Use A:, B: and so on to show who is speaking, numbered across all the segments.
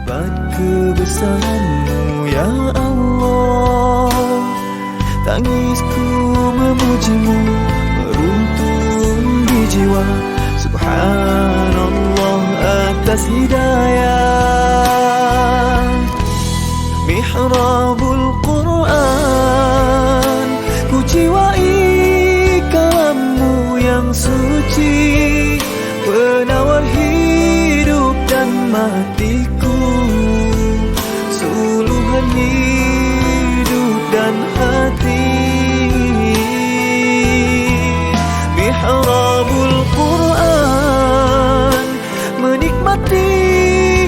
A: hebat kebesaran-Mu ya Allah. Tangisku memuji-Mu meruntun di jiwa. Subhanallah atas hidayah. Mihrabul Quran, ku jiwai kalam-Mu yang suci, penawar hidup dan matiku, suluhan hidup dan hati. Mihrabul Quran, menikmati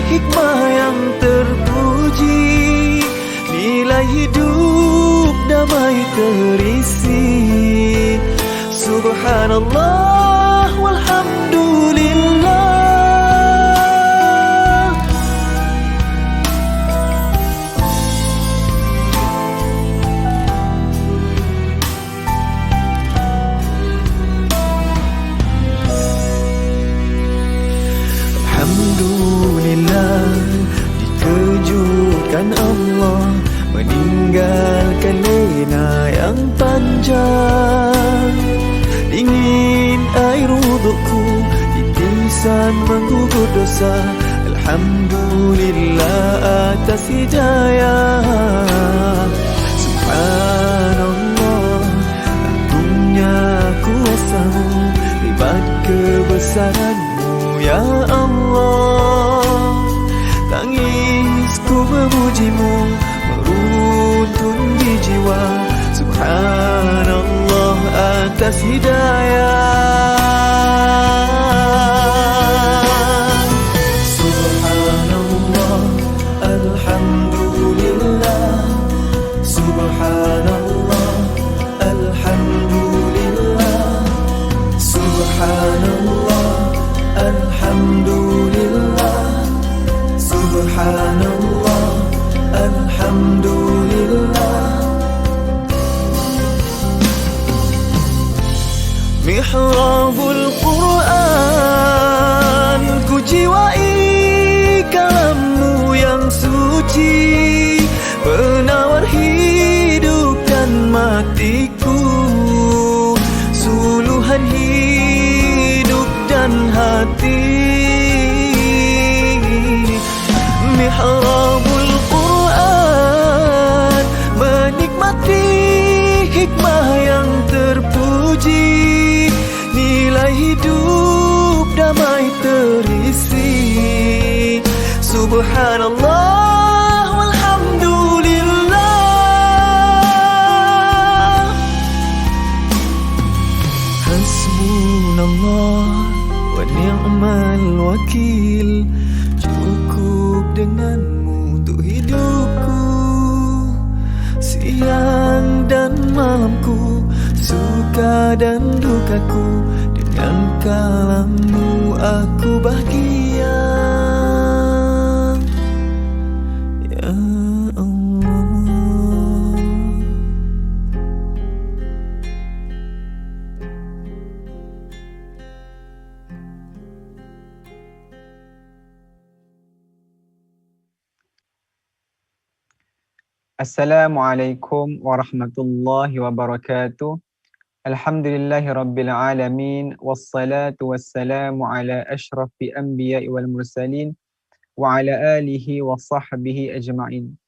A: hikmah yang terpuji, nilai hidup damai terisi. Subhanallah walhamdulillah. Alhamdulillah, dikejutkan Allah meninggalkan lena yang panjang. Dingin air wudukku, titisan menggugur dosa. Alhamdulillah atas hidayah. Subhanallah, agungnya kuasa-Mu, hebat kebesaran-Mu ya Allah. Tangisku memuji-Mu meruntun di jiwa. Subhanallah atas hidayah. Subhanallah, alhamdulillah. Subhanallah, alhamdulillah. Subhanallah, alhamdulillah. Subhanallah, alhamdulillah. Mihrabul Quran, ku jiwai kalam-Mu yang suci, penawar hidup dan matiku, suluhan hidup dan hati. Mihrabul Quran, menikmati hikmah yang terpuji, nilai hidup damai terisi. Subhanallah walhamdulillah. Hasbunallah wa ni'mal wakil. Cukup dengan-Mu untuk hidupku, siang dan malamku, suka dan dukaku. Dengan kalam-Mu aku bahagia ya Allah.
B: Assalamualaikum warahmatullahi wabarakatuh. Alhamdulillahirabbil alamin, wassalatu wassalamu ala asyrafil anbiya'i wal mursalin wa ala alihi wa sahbihi ajma'in.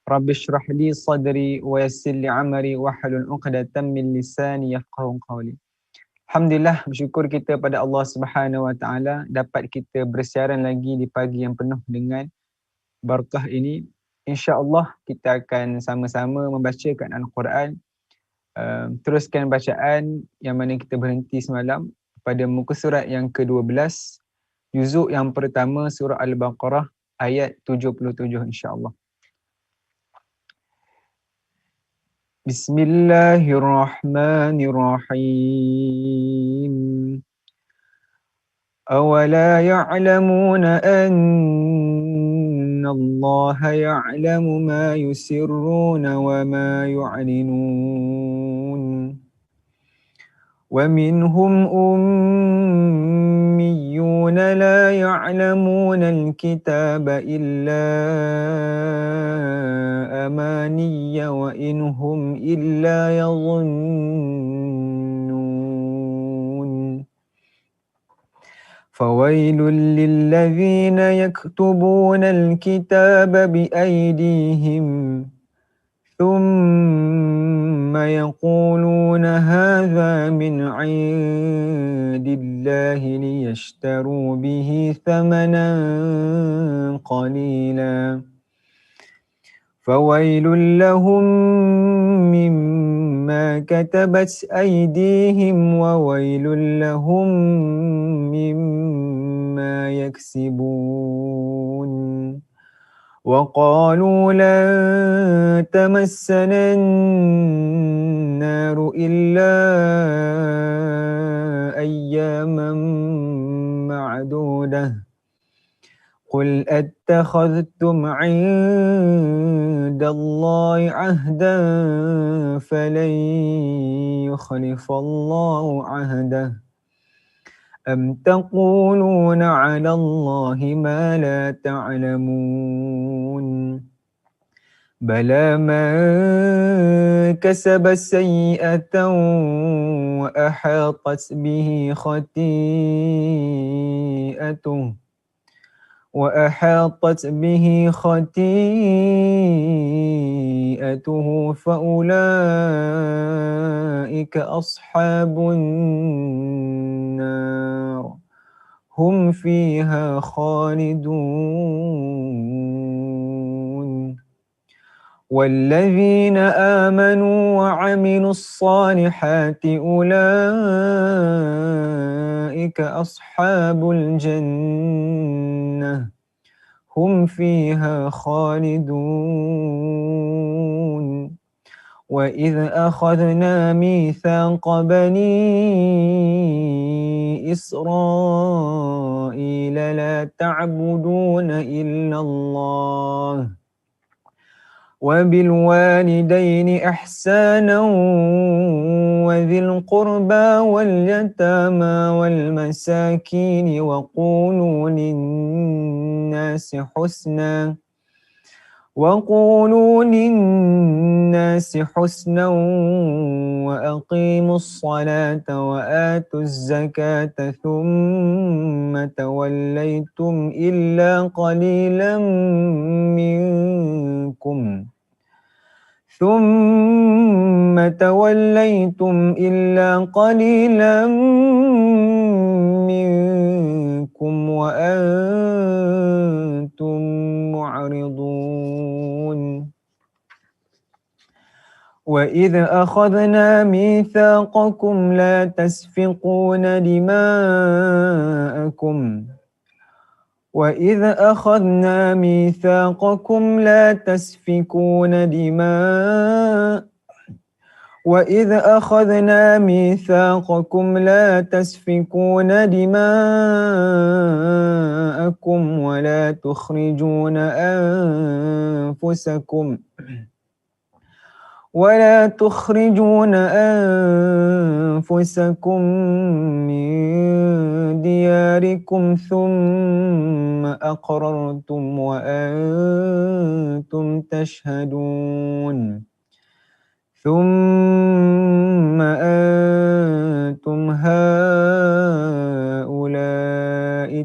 B: Rabbi shrah li sadri wa yassir li amri wahlul 'uqdatam min lisani yafqahu qawli. Alhamdulillah, bersyukur kita pada Allah Subhanahu wa taala dapat kita bersiaran lagi di pagi yang penuh dengan barakah ini. InsyaAllah kita akan sama-sama membacakan Al-Quran. Teruskan bacaan yang mana kita berhenti semalam pada muka surat yang ke-12, juzuk yang pertama surah Al-Baqarah ayat 77 insyaAllah. Bismillahirrahmanirrahim. أولا يعلمون أن الله يعلم ما يسرون وما يعلنون ومنهم أميون لا يعلمون الكتاب إلا أماني وإن هم إلا يظنون فويل للذين يكتبون الكتاب بأيديهم ثم يقولون هذا من عند الله ليشتروا به ثمنا قليلا فويل لهم مما كتبت أيديهم وويل لهم مما يكسبون وقالوا لن تمسنا النار إلا أياما معدودة قل أتخذتم عند الله عهدا فلن يخلف الله عهده أم تقولون على الله ما لا تعلمون بلى من كسب سيئة وأحاطت به خطيئته فأولئك أصحاب النار هم فيها خالدون والذين آمنوا وعملوا الصالحات أولئك أصحاب الجنة هم فيها خالدون وإذ أخذنا ميثاق بني إسرائيل لا تعبدون إلا الله وبالوالدين إحسانا وذي القربى واليتامى والمساكين وقولوا للناس حسنا وأقيموا الصلاة وآتوا الزكاة ثم توليتم إلا قليلا منكم وأنتم معرضون وإذ أخذنا ميثاقكم لا تسفكون دماءكم ولا تخرجون أنفسكم من دياركم ثم أقررتم وأنتم تشهدون ثم أنتم هؤلاء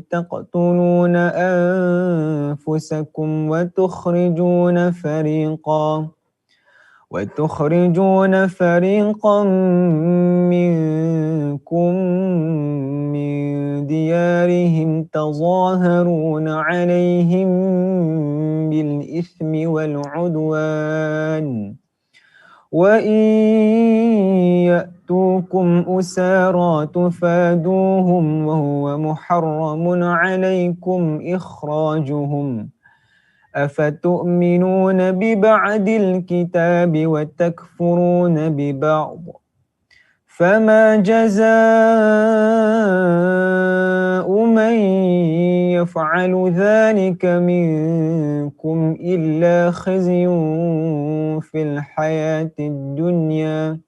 B: تقتلون أنفسكم وتخرجون فريقا منكم من ديارهم تظاهرون عليهم بالإثم والعدوان وإن يأتوكم أسارى تفادوهم وهو محرم عليكم إخراجهم أفتؤمنون ببعض الكتاب وتكفرون ببعض فما جزاء من يفعل ذلك منكم إلا خزي في الحياة الدنيا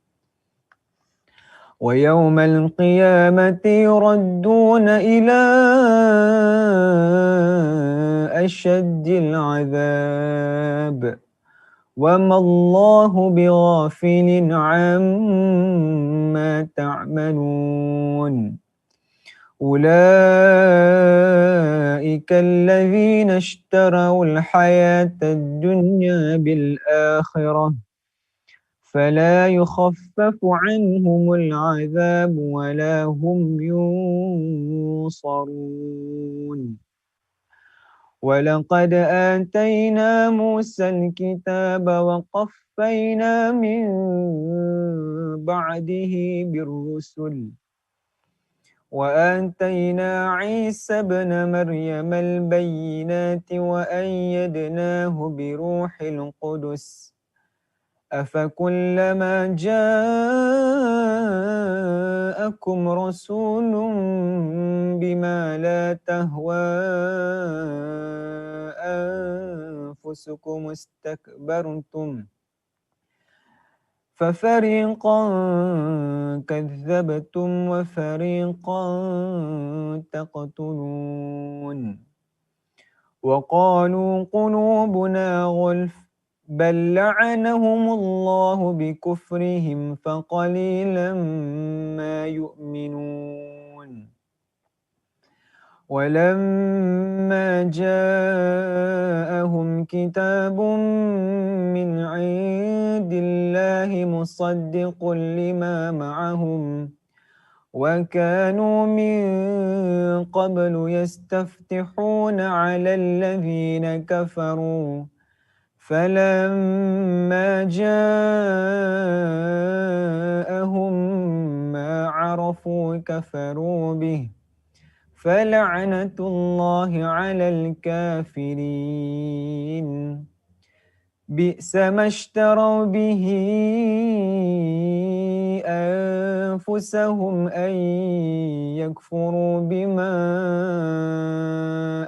B: ويوم القيامة يردون إلى أشد العذاب وما الله بغافل عما تعملون أولئك الذين اشتروا الحياة الدنيا بالآخرة فلا يخفف عنهم العذاب ولا هم ينصرون ولقد آتينا موسى الكتاب وقفينا من بعده بالرسل وآتينا عيسى ابن مريم البينات وأيدناه بروح القدس أفكلما جاءكم رسول بما لا تهوى أنفسكم استكبرتم ففريقا كذبتم وفريقا تقتلون وقالوا قلوبنا غلف بل لعنهم الله بكفرهم فقليلا ما يؤمنون ولما جاءهم كتاب من عند الله مصدق لما معهم وكانوا من قبل يستفتحون على الذين كفروا فلما جاءهم ما عرفوا كفروا به فلعنة الله على الكافرين بئس ما اشتروا به أنفسهم أن يكفروا بما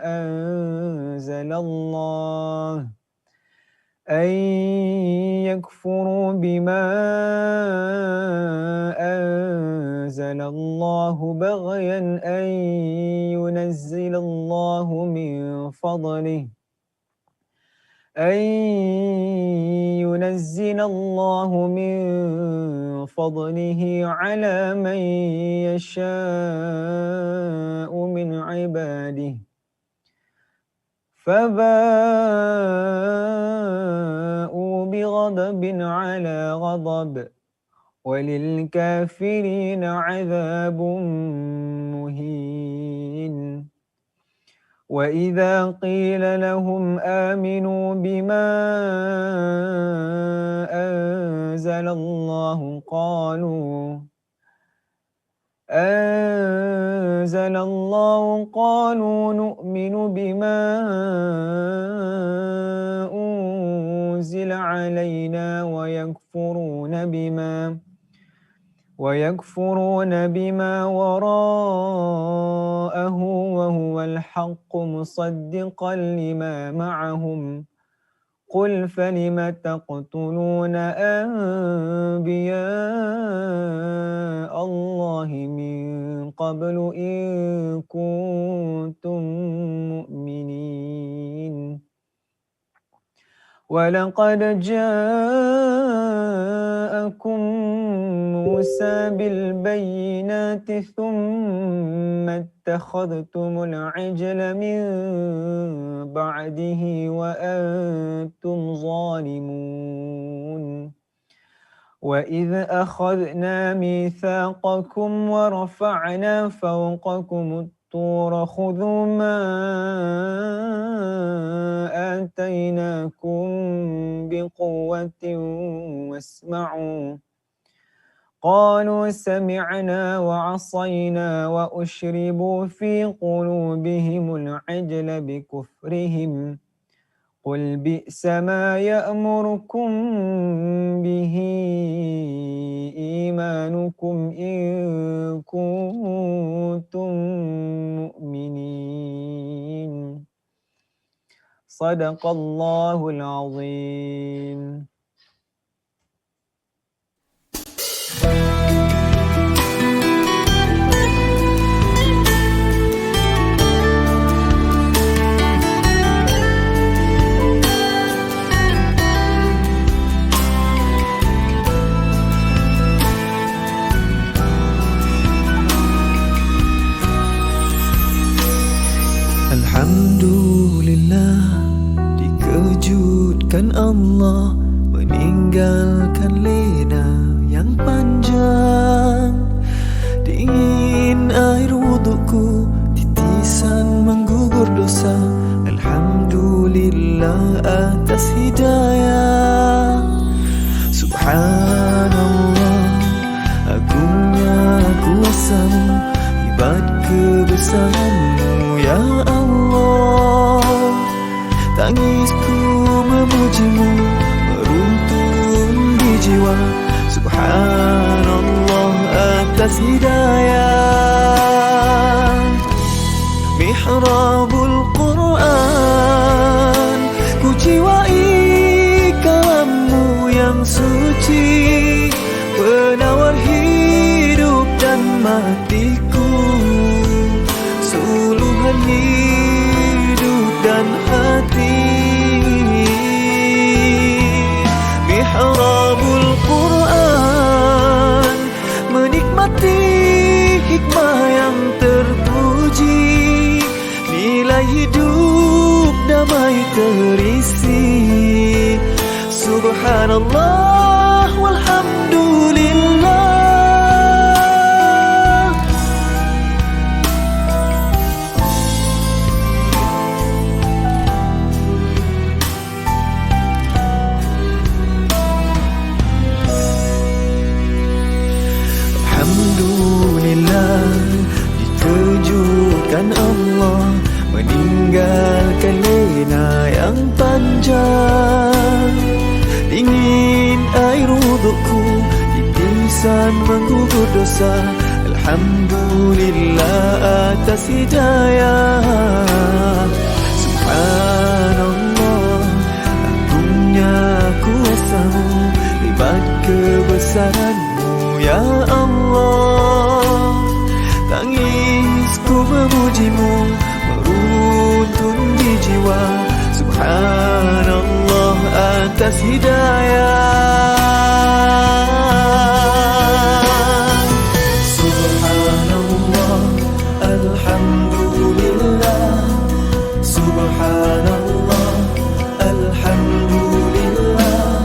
B: أنزل الله بغيا أن ينزل الله من فضله على من يشاء من عباده فباءوا بغضب على غضب وللكافرين عذاب مهين وإذا قيل لهم آمنوا بما أنزل الله قالوا نؤمن بما أنزل علينا ويكفرون بما وراءه وهو الحق مصدقا لما معهم قل فلم تقتلون أنبياء الله من قبل إن كنتم مؤمنين ولقد جاءكم موسى بالبينات ثم اتخذتم العجل من بعده وأنتم ظالمون وإذ أخذنا ميثاقكم ورفعنا فوقكم الطور خذوا ما آتيناكم بقوة واسمعوا قالوا سمعنا وعصينا وأشربوا في قلوبهم العجل بكفرهم قل بئس ما يأمركم به إيمانكم إن كنتم مؤمنين صدق الله العظيم.
A: Kan Allah meninggalkan lena yang panjang. Dingin air wudukku, titisan menggugur dosa. Alhamdulillah atas hidayah. Subhanallah, agungnya kuasa-Mu, hebat kebesaran-Mu ya Allah. Tangisku memuji-Mu, meruntun di jiwa. Subhanallah atas hidayah. Mihrabul Quran, ku jiwai kalam-Mu yang suci, penawar hidup dan matiku, suluhan hidup dan hati. Mihrabul Quran, menikmati hikmah yang terpuji, nilai hidup damai terisi. Subhanallah walhamdulillah. Alhamdulillah, dikejutkan Allah meninggalkan lena yang panjang. Dingin air wudukku, titisan menggugur dosa. Alhamdulillah atas hidayah. Subhanallah, agungnya kuasa-Mu, hebat kebesaran-Mu ya Allah. Tangisku memuji-Mu, meruntun di jiwa. Subhanallah atas hidayah. Subhanallah, alhamdulillah. Subhanallah, alhamdulillah.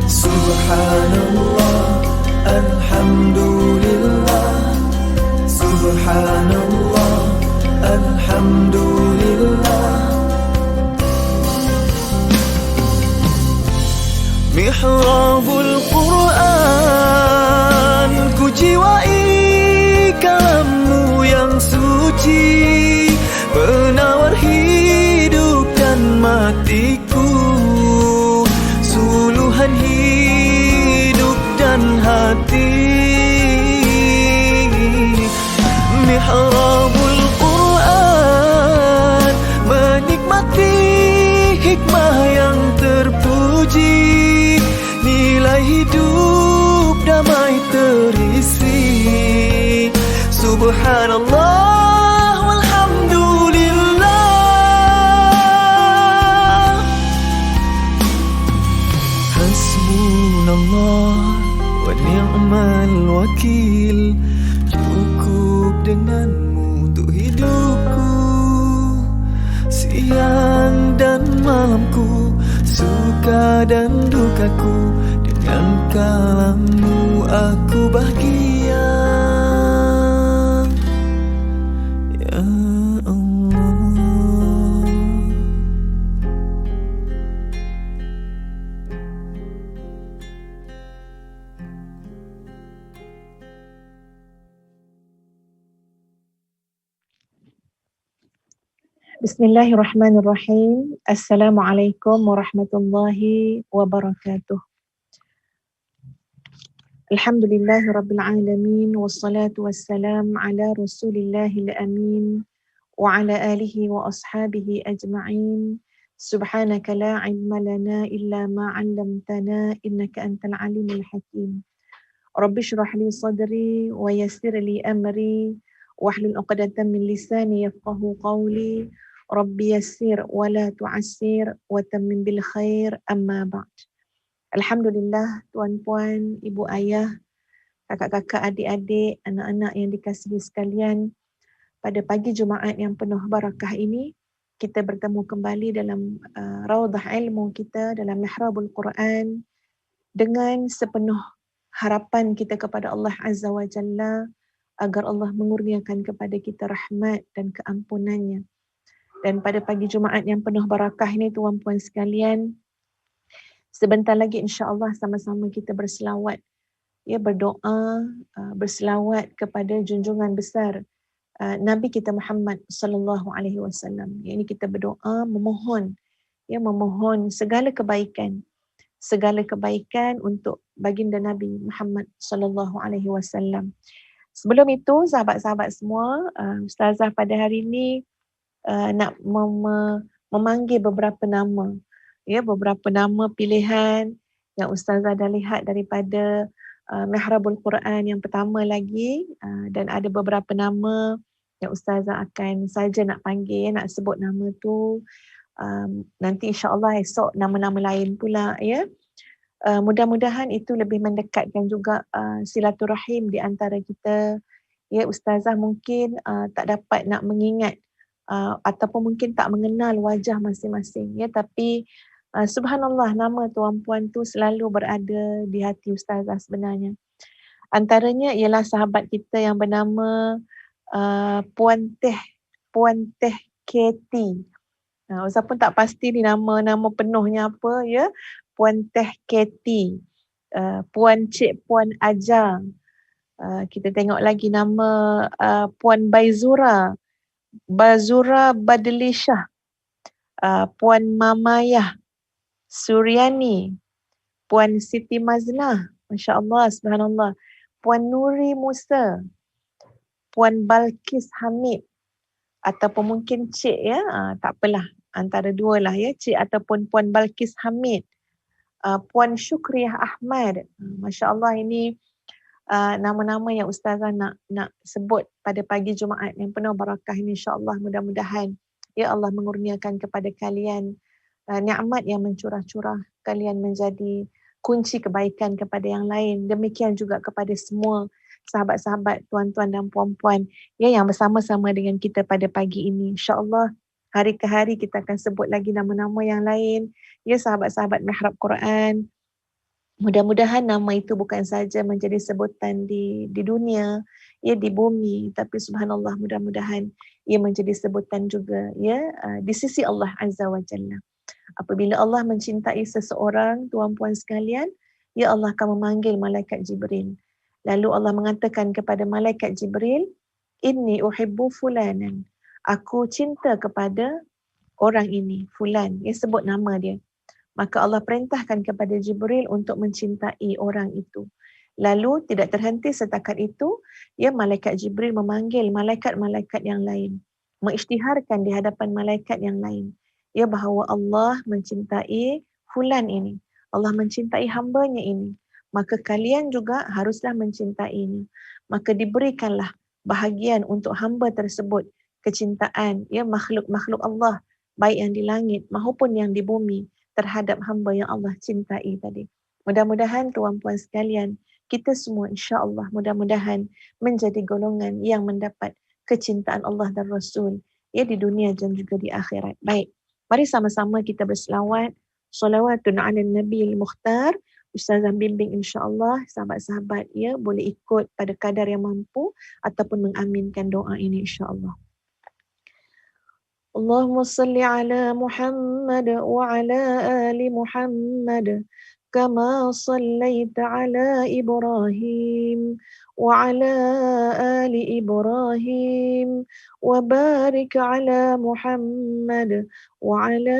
A: Subhanallah, alhamdulillah. Subhanallah, alhamdulillah. Mihrabul Quran, ku jiwai kalam-Mu yang suci, penawar hidup dan matiku, suluhan hidup dan hati. Mihrabul Quran, menikmati hikmah yang terpuji, nilai hidup damai terisi. Subhanallah walhamdulillah. Hasbunallah wa ni'mal wakil, cukup dengan-Mu untuk hidupku. Siang dan malamku, suka dan dukaku, dengan kalam-Mu aku bahagia ya Allah.
C: Bismillahirrahmanirrahim. Assalamualaikum warahmatullahi wabarakatuh. Alhamdulillahirabbil alamin, wassalatu wassalam ala rasulillahil amin wa ala alihi wa ashabihi ajma'in. Subhanaka la ilma lana illa ma 'allamtana innaka antal alimul hakim. Rabbi shrah li sadri wa yassir li amri wahlul 'uqdatam min lisani yafqahu qawli. Rabbi yassir wa la tu'assir wa tammim bil khair, amma ba'd. Alhamdulillah, tuan-puan, ibu ayah, kakak-kakak, adik-adik, anak-anak yang dikasihi sekalian, pada pagi Jumaat yang penuh barakah ini, kita bertemu kembali dalam Raudhah Ilmu kita, dalam Mihrabul Quran, dengan sepenuh harapan kita kepada Allah Azza wa Jalla agar Allah mengurniakan kepada kita rahmat dan keampunannya. Dan pada pagi Jumaat yang penuh barakah ini, tuan-puan sekalian, sebentar lagi insya-Allah sama-sama kita berselawat, berdoa, berselawat kepada junjungan besar Nabi kita Muhammad sallallahu alaihi wasallam. Ini kita berdoa memohon segala kebaikan untuk baginda Nabi Muhammad sallallahu alaihi wasallam. Sebelum itu, sahabat-sahabat semua, Ustazah pada hari ini nak memanggil beberapa nama, beberapa nama pilihan yang Ustazah dah lihat daripada Mihrabul Quran yang pertama lagi, dan ada beberapa nama yang Ustazah akan saja nak panggil, nak sebut nama tu. Nanti insya-Allah esok nama-nama lain pula, mudah-mudahan itu lebih mendekatkan juga silaturahim di antara kita. Ustazah mungkin tak dapat nak mengingat ataupun mungkin tak mengenal wajah masing-masing, tapi subhanallah, nama tuan-puan tu selalu berada di hati Ustazah sebenarnya. Antaranya ialah sahabat kita yang bernama Puan Teh Katie. Ustaz pun tak pasti ni nama penuhnya apa, Puan Teh Katie, Puan Cik Puan Aja. Kita tengok lagi nama Puan Bazura Badlishah, Puan Mamayah Suryani, Puan Siti Maznah, masya-Allah, subhanallah, Puan Nuri Musa, Puan Balkis Hamid, ataupun mungkin Cik, tak apalah, antara dua lah, Cik ataupun Puan Balkis Hamid, Puan Syukriah Ahmad. Masya-Allah, ini nama-nama yang Ustazah nak sebut pada pagi Jumaat yang penuh barakah ini. InsyaAllah mudah-mudahan Allah mengurniakan kepada kalian nikmat yang mencurah-curah, kalian menjadi kunci kebaikan kepada yang lain. Demikian juga kepada semua sahabat-sahabat, tuan-tuan dan puan-puan yang bersama-sama dengan kita pada pagi ini. InsyaAllah hari ke hari kita akan sebut lagi nama-nama yang lain, sahabat-sahabat Mihrab Quran. Mudah-mudahan nama itu bukan saja menjadi sebutan di dunia, di bumi, tapi subhanallah, mudah-mudahan ia menjadi sebutan juga di sisi Allah Azza wa Jalla. Apabila Allah mencintai seseorang, tuan-puan sekalian, Allah akan memanggil malaikat Jibril. Lalu Allah mengatakan kepada malaikat Jibril, "Inni uhibbu fulanan." Aku cinta kepada orang ini, fulan. Sebut nama dia. Maka Allah perintahkan kepada Jibril untuk mencintai orang itu. Lalu tidak terhenti setakat itu, malaikat Jibril memanggil malaikat-malaikat yang lain, mengisytiharkan di hadapan malaikat yang lain, bahawa Allah mencintai fulan ini, Allah mencintai hambanya ini, maka kalian juga haruslah mencintainya. Maka diberikanlah bahagian untuk hamba tersebut, kecintaan makhluk-makhluk Allah, baik yang di langit maupun yang di bumi, terhadap hamba yang Allah cintai tadi. Mudah-mudahan tuan-puan sekalian, kita semua insya-Allah mudah-mudahan menjadi golongan yang mendapat kecintaan Allah dan Rasul di dunia dan juga di akhirat. Baik, mari sama-sama kita berselawat. Salawatun ala Nabi al-Mukhtar. Ustazah bimbing insya-Allah sahabat-sahabat boleh ikut pada kadar yang mampu ataupun mengaminkan doa ini insya-Allah. Allahumma salli ala Muhammad wa ala ali Muhammad kama sallaita ala Ibrahim wa ala ali Ibrahim wa barik ala Muhammad wa ala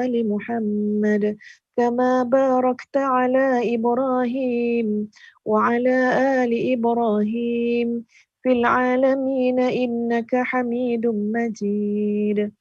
C: ali Muhammad kama barakta ala Ibrahim wa ala ali Ibrahim fil alamin innaka Hamidum Majid.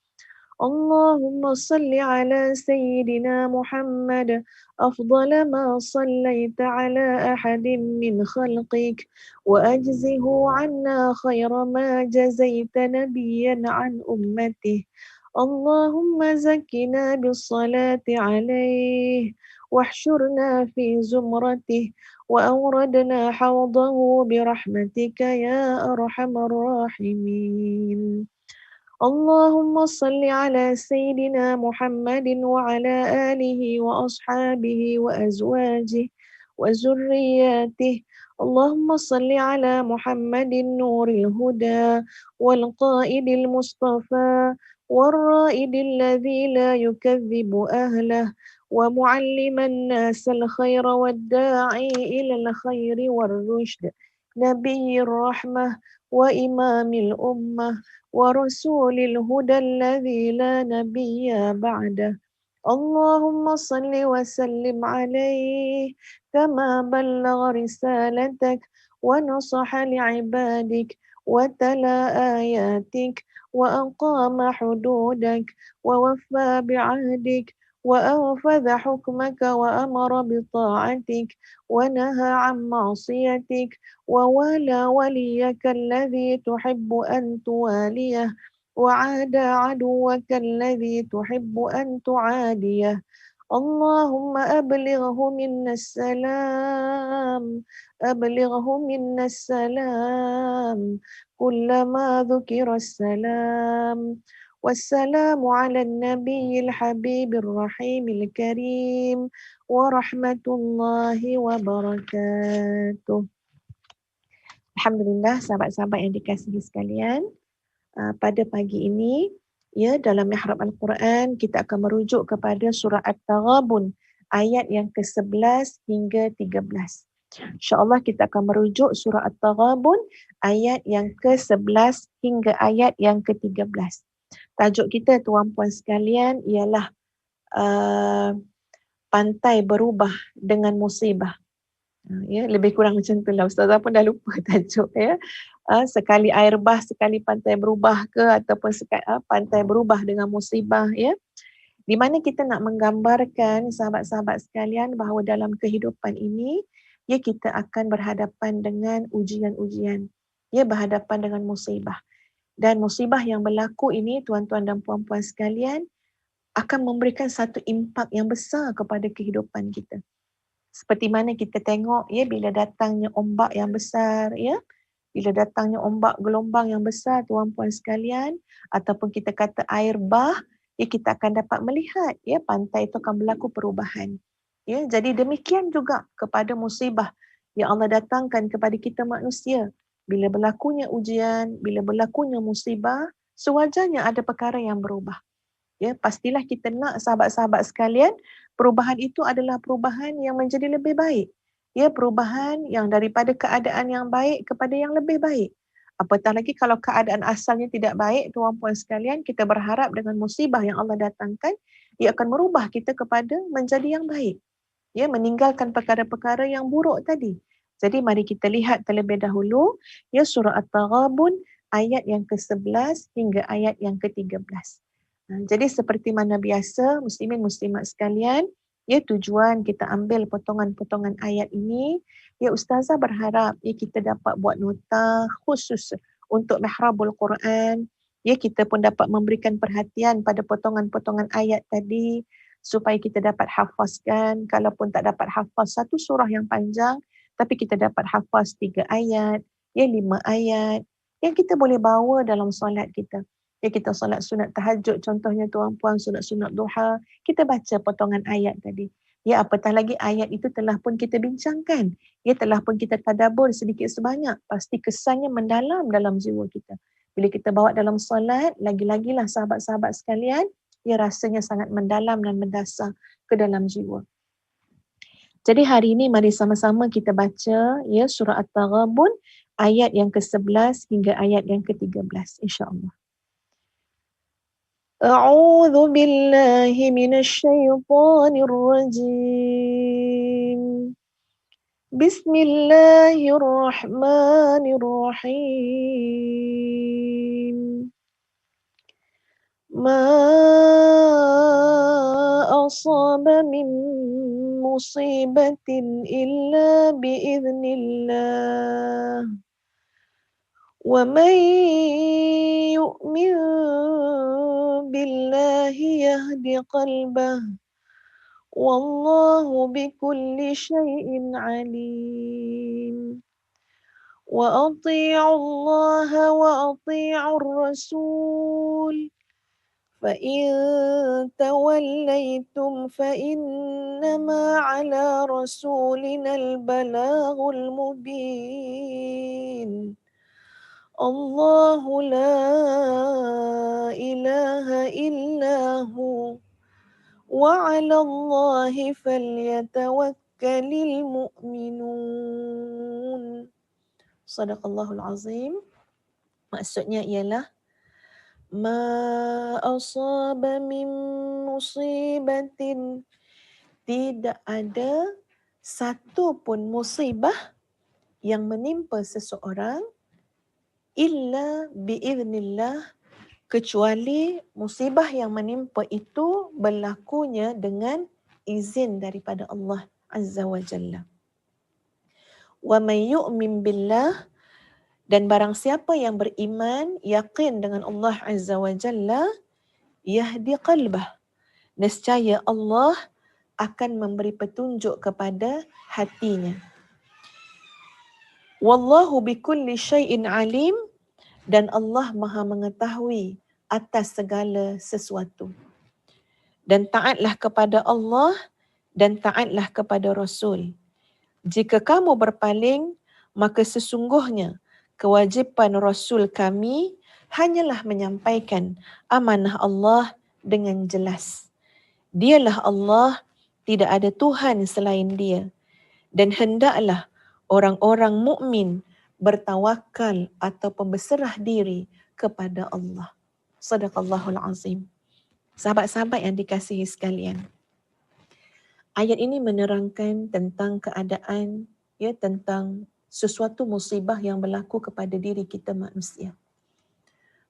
C: Allahumma salli ala Sayyidina Muhammad afdala ma sallaita ala ahadin min khalqik wa ajzihu anna khayra ma jazaita nabiyyan an ummatih. Allahumma zakkina bis salati alayhi واحشرنا في زمرته وأوردنا حوضه برحمتك يا أرحم الراحمين. اللهم صل على سيدنا محمد وعلى آله وأصحابه وأزواجه وذرياته. اللهم صل على محمد نور الهدى والقائد المصطفى والرائد الذي لا يكذب أهله ومعلم الناس الخير والداعي إلى الخير والرشد، نبي الرحمة وإمام الأمة ورسول الهدى الذي لا نبي بعده. اللهم صل وسلم عليه كما بلغ رسالتك ونصح لعبادك وتلا آياتك وأقام حدودك ووفى بعهدك وأنفذ حكمك وأمر بطاعتك ونهى عن معصيتك ووالى وليك الذي تحب أن تواليه وعادى عدوك الذي تحب أن تعاديه. اللهم أبلغه منا السلام، أبلغه منا السلام كلما ذكر السلام. والسلام على النبي الحبيب الرحيم الكريم ورحمة الله وبركاته. Alhamdulillah, sahabat-sahabat yang dikasihi sekalian, pada pagi ini, ya, dalam Mihrab Al-Quran, kita akan merujuk kepada surah At-Taghabun, ayat yang ke-11 hingga 13. InsyaAllah kita akan merujuk surah At-Taghabun, ayat yang ke-11 hingga ayat yang ke-13. Tajuk kita, tuan-puan sekalian, ialah pantai berubah dengan musibah. Ya, lebih kurang macam tu lah. Ustazah pun dah lupa tajuk, ya. Sekali air bah, sekali pantai berubah ke, ataupun pantai berubah dengan musibah, ya. Di mana kita nak menggambarkan sahabat-sahabat sekalian bahawa dalam kehidupan ini, ya, kita akan berhadapan dengan ujian-ujian, ya, berhadapan dengan musibah. Dan musibah yang berlaku ini, tuan-tuan dan puan-puan sekalian, akan memberikan satu impak yang besar kepada kehidupan kita. Seperti mana kita tengok, ya, bila datangnya ombak yang besar, ya, bila datangnya ombak gelombang yang besar, tuan-puan sekalian, ataupun kita kata air bah, ya, kita akan dapat melihat, ya, pantai itu akan berlaku perubahan. Ya, jadi demikian juga kepada musibah yang Allah datangkan kepada kita manusia. Bila berlakunya ujian, bila berlakunya musibah, sewajarnya ada perkara yang berubah. Ya, pastilah kita nak sahabat-sahabat sekalian, perubahan itu adalah perubahan yang menjadi lebih baik. Ya, perubahan yang daripada keadaan yang baik kepada yang lebih baik. Apatah lagi kalau keadaan asalnya tidak baik, tuan-puan sekalian, kita berharap dengan musibah yang Allah datangkan, ia akan merubah kita kepada menjadi yang baik. Ya, meninggalkan perkara-perkara yang buruk tadi. Jadi mari kita lihat terlebih dahulu, ya, surah At-Taghabun ayat yang ke-11 hingga ayat yang ke-13. Jadi seperti mana biasa, muslimin muslimat sekalian, ya, tujuan kita ambil potongan-potongan ayat ini, ya, Ustazah berharap, ya, kita dapat buat nota khusus untuk Mihrabul Quran, ya, kita pun dapat memberikan perhatian pada potongan-potongan ayat tadi supaya kita dapat hafazkan. Kalaupun tak dapat hafaz satu surah yang panjang, tapi kita dapat hafaz 3 ayat, ya, 5 ayat yang kita boleh bawa dalam solat kita. Ya, kita solat sunat tahajud contohnya tuan-puan, sunat-sunat duha, kita baca potongan ayat tadi. Ya, apatah lagi ayat itu telah pun kita bincangkan. Ya, telah pun kita tadabbur sedikit sebanyak. Pasti kesannya mendalam dalam jiwa kita. Bila kita bawa dalam solat, lagi-lagilah sahabat-sahabat sekalian, ya, rasanya sangat mendalam dan mendasar ke dalam jiwa. Jadi hari ini mari sama-sama kita baca, ya, surah At-Taghabun ayat yang ke-11 hingga ayat yang ke-13 insya-Allah. أعوذ بالله من الشيطان الرجيم بسم الله الرحمن الرحيم ما أصاب من مصيبة إلا بإذن الله ومن يؤمن بالله يهد قلبه والله بكل شيء عليم وأطيعوا الله وأطيعوا الرسول فإن توليتم فإنما على رسولنا البلاغ المبين الله لا إله إلا هو وعلى الله فليتوكل المؤمنون. Sadaqallahul Azim. Maksudnya ialah ma asaba min musibatin, tidak ada satu pun musibah yang menimpa seseorang illa biiznillah, kecuali musibah yang menimpa itu berlakunya dengan izin daripada Allah Azza wa Jalla. Wa may yu'min billah, dan barang siapa yang beriman, yakin dengan Allah Azza wa Jalla, yahdi qalbah, nescaya Allah akan memberi petunjuk kepada hatinya. Wallahu bikulli syai'in alim, dan Allah Maha mengetahui atas segala sesuatu. Dan taatlah kepada Allah dan taatlah kepada Rasul. Jika kamu berpaling, maka sesungguhnya kewajipan Rasul kami hanyalah menyampaikan amanah Allah dengan jelas. Dialah Allah, tidak ada Tuhan selain Dia. Dan hendaklah orang-orang mukmin bertawakal ataupun berserah diri kepada Allah. Sadaqallahul Azim. Sahabat-sahabat yang dikasihi sekalian, ayat ini menerangkan tentang keadaan, tentang sesuatu musibah yang berlaku kepada diri kita manusia.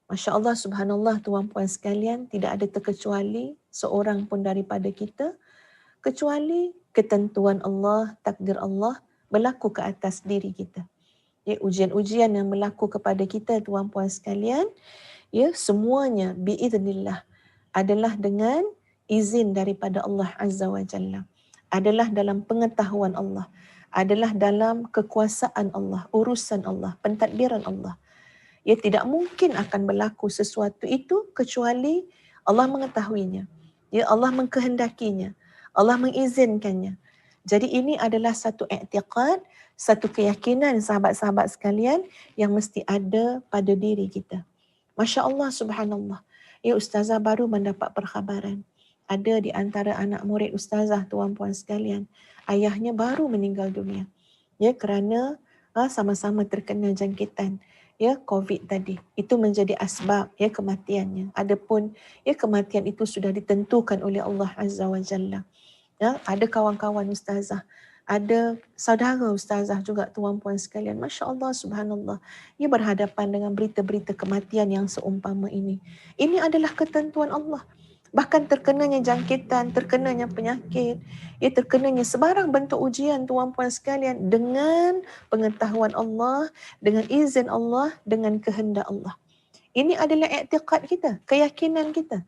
C: Masya Allah, subhanallah, tuan puan sekalian, tidak ada terkecuali seorang pun daripada kita, kecuali ketentuan Allah, takdir Allah berlaku ke atas diri kita. Ujian-ujian yang berlaku kepada kita, tuan puan sekalian, semuanya biiznillah, adalah dengan izin daripada Allah Azza wa Jalla, adalah dalam pengetahuan Allah, adalah dalam kekuasaan Allah, urusan Allah, pentadbiran Allah. Tidak mungkin akan berlaku sesuatu itu kecuali Allah mengetahuinya. Allah mengkehendakinya, Allah mengizinkannya. Jadi ini adalah satu i'tiqad, satu keyakinan sahabat-sahabat sekalian yang mesti ada pada diri kita. Masya Allah, subhanallah. Ustazah baru mendapat perkhabaran. Ada di antara anak murid ustazah, tuan puan sekalian, ayahnya baru meninggal dunia. Kerana sama-sama terkena jangkitan COVID tadi. Itu menjadi asbab kematiannya. Adapun kematian itu sudah ditentukan oleh Allah Azza wa Jalla. Ada kawan-kawan ustazah, ada saudara ustazah juga, tuan puan sekalian. Masya Allah, subhanallah. Ia berhadapan dengan berita-berita kematian yang seumpama ini. Ini adalah ketentuan Allah. Bahkan terkenanya jangkitan, terkenanya penyakit, terkenanya sebarang bentuk ujian, tuan puan sekalian, dengan pengetahuan Allah, dengan izin Allah, dengan kehendak Allah. Ini adalah i'tiqad kita, keyakinan kita.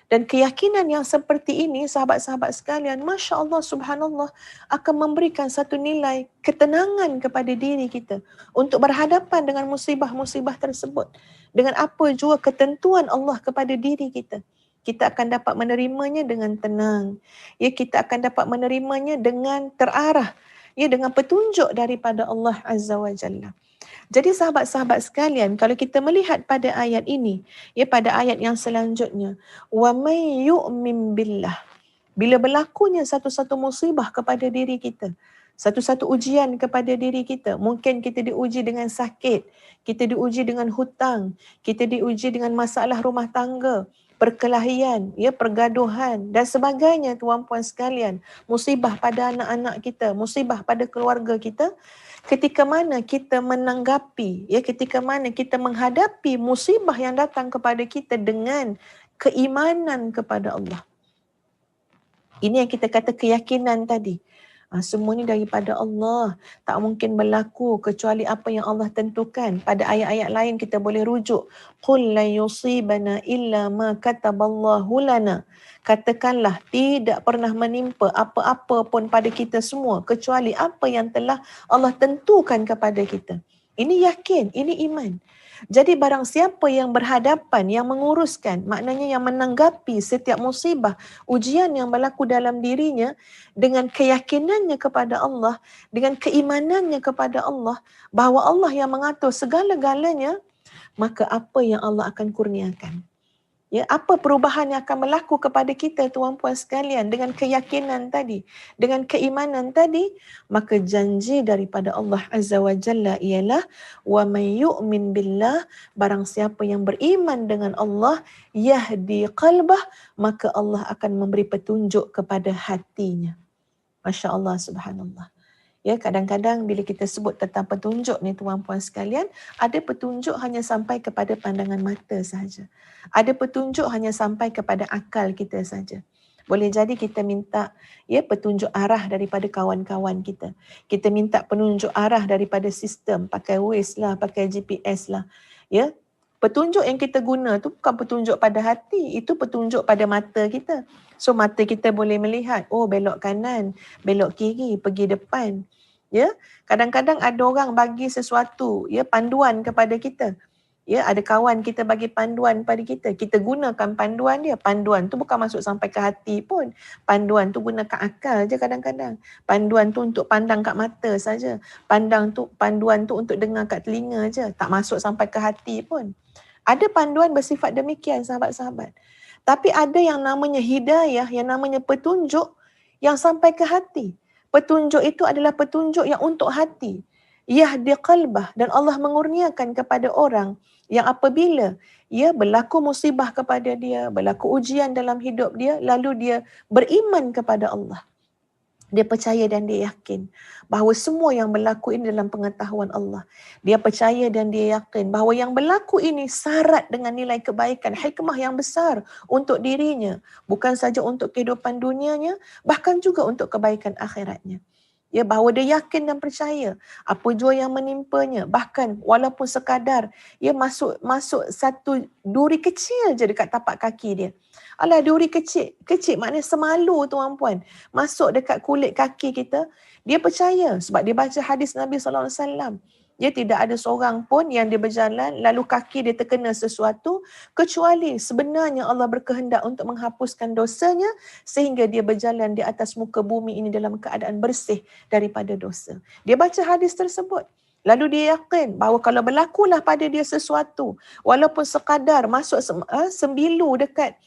C: Dan keyakinan yang seperti ini, sahabat-sahabat sekalian, Masya Allah, subhanallah, akan memberikan satu nilai ketenangan kepada diri kita untuk berhadapan dengan musibah-musibah tersebut. Dengan apa jua ketentuan Allah kepada diri kita, kita akan dapat menerimanya dengan tenang. Kita akan dapat menerimanya dengan terarah, dengan petunjuk daripada Allah Azza wa Jalla. Jadi sahabat-sahabat sekalian, kalau kita melihat pada ayat ini, pada ayat yang selanjutnya, wa may yu'min billah, bila berlakunya satu-satu musibah kepada diri kita, satu-satu ujian kepada diri kita, mungkin kita diuji dengan sakit, kita diuji dengan hutang, kita diuji dengan masalah rumah tangga, perkelahian, pergaduhan dan sebagainya, tuan puan sekalian, musibah pada anak-anak kita, musibah pada keluarga kita. Ketika mana kita menanggapi, ketika mana kita menghadapi musibah yang datang kepada kita dengan keimanan kepada Allah. Ini yang kita kata keyakinan tadi. Semua ni daripada Allah. Tak mungkin berlaku kecuali apa yang Allah tentukan. Pada ayat-ayat lain kita boleh rujuk. Qul la yusibana illa ma kataballahu lana. Katakanlah, tidak pernah menimpa apa-apa pun pada kita semua kecuali apa yang telah Allah tentukan kepada kita. Ini yakin, ini iman. Jadi barang siapa yang berhadapan, yang menguruskan, maknanya yang menanggapi setiap musibah, ujian yang berlaku dalam dirinya dengan keyakinannya kepada Allah, dengan keimanannya kepada Allah, bahawa Allah yang mengatur segala-galanya, maka apa yang Allah akan kurniakan? Ya, apa perubahan yang akan berlaku kepada kita tuan-puan sekalian dengan keyakinan tadi, dengan keimanan tadi, maka janji daripada Allah Azza wa Jalla ialah wa may yu'min billah, barang siapa yang beriman dengan Allah, yahdi qalbah, maka Allah akan memberi petunjuk kepada hatinya. Masya Allah, subhanallah. Ya, kadang-kadang bila kita sebut tentang petunjuk ni tuan-puan sekalian, ada petunjuk hanya sampai kepada pandangan mata sahaja. Ada petunjuk hanya sampai kepada akal kita saja. Boleh jadi kita minta petunjuk arah daripada kawan-kawan kita. Kita minta penunjuk arah daripada sistem, pakai Waze lah, pakai GPS lah. Ya, petunjuk yang kita guna tu bukan petunjuk pada hati, itu petunjuk pada mata kita. So mata kita boleh melihat, oh belok kanan, belok kiri, pergi depan. Ya, kadang-kadang ada orang bagi sesuatu, panduan kepada kita. Ya, ada kawan kita bagi panduan pada kita. Kita gunakan panduan dia. Panduan tu bukan masuk sampai ke hati pun. Panduan tu gunakan akal je kadang-kadang. Panduan tu untuk pandang kat mata saja. Panduan tu untuk dengar kat telinga je. Tak masuk sampai ke hati pun. Ada panduan bersifat demikian sahabat-sahabat. Tapi ada yang namanya hidayah, yang namanya petunjuk yang sampai ke hati. Petunjuk itu adalah petunjuk yang untuk hati. Yahdi qalbah, dan Allah mengurniakan kepada orang yang apabila berlaku musibah kepada dia, berlaku ujian dalam hidup dia, lalu dia beriman kepada Allah. Dia percaya dan dia yakin bahawa semua yang berlaku ini dalam pengetahuan Allah. Dia percaya dan dia yakin bahawa yang berlaku ini syarat dengan nilai kebaikan, hikmah yang besar untuk dirinya. Bukan saja untuk kehidupan dunianya, bahkan juga untuk kebaikan akhiratnya. Ya, bahawa dia yakin dan percaya apa jua yang menimpanya, bahkan walaupun sekadar masuk satu duri kecil je dekat tapak kaki dia. Alah, duri kecil maknanya semalu tuan-puan, masuk dekat kulit kaki kita, dia percaya sebab dia baca hadis Nabi sallallahu alaihi wasallam. Dia tidak ada seorang pun yang dia berjalan lalu kaki dia terkena sesuatu kecuali sebenarnya Allah berkehendak untuk menghapuskan dosanya sehingga dia berjalan di atas muka bumi ini dalam keadaan bersih daripada dosa. Dia baca hadis tersebut. Lalu dia yakin bahawa kalau berlakulah pada dia sesuatu, walaupun sekadar masuk sembilu dekat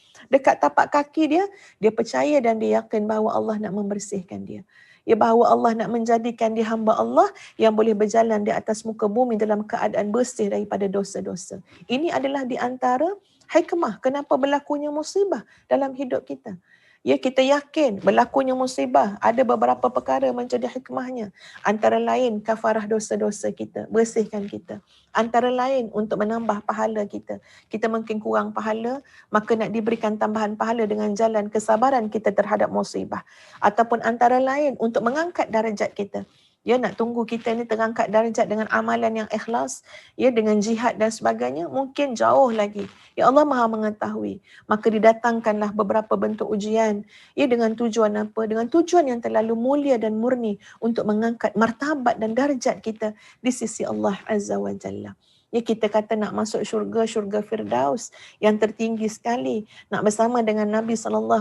C: tapak kaki dia, dia percaya dan dia yakin bahawa Allah nak membersihkan dia. Bahawa Allah nak menjadikan dia hamba Allah yang boleh berjalan di atas muka bumi dalam keadaan bersih daripada dosa-dosa. Ini adalah di antara hikmah kenapa berlakunya musibah dalam hidup kita. Kita yakin berlakunya musibah ada beberapa perkara menjadi hikmahnya. Antara lain kafarah dosa-dosa kita, bersihkan kita. Antara lain untuk menambah pahala kita. Kita mungkin kurang pahala, maka nak diberikan tambahan pahala dengan jalan kesabaran kita terhadap musibah. Ataupun antara lain untuk mengangkat darjat kita. Nak tunggu kita ni terangkat darjat dengan amalan yang ikhlas, dengan jihad dan sebagainya, mungkin jauh lagi. Allah Maha mengetahui. Maka didatangkanlah beberapa bentuk ujian, dengan tujuan apa? Dengan tujuan yang terlalu mulia dan murni untuk mengangkat martabat dan darjat kita di sisi Allah Azza wa Jalla. Kita kata nak masuk syurga Firdaus yang tertinggi sekali, nak bersama dengan Nabi SAW.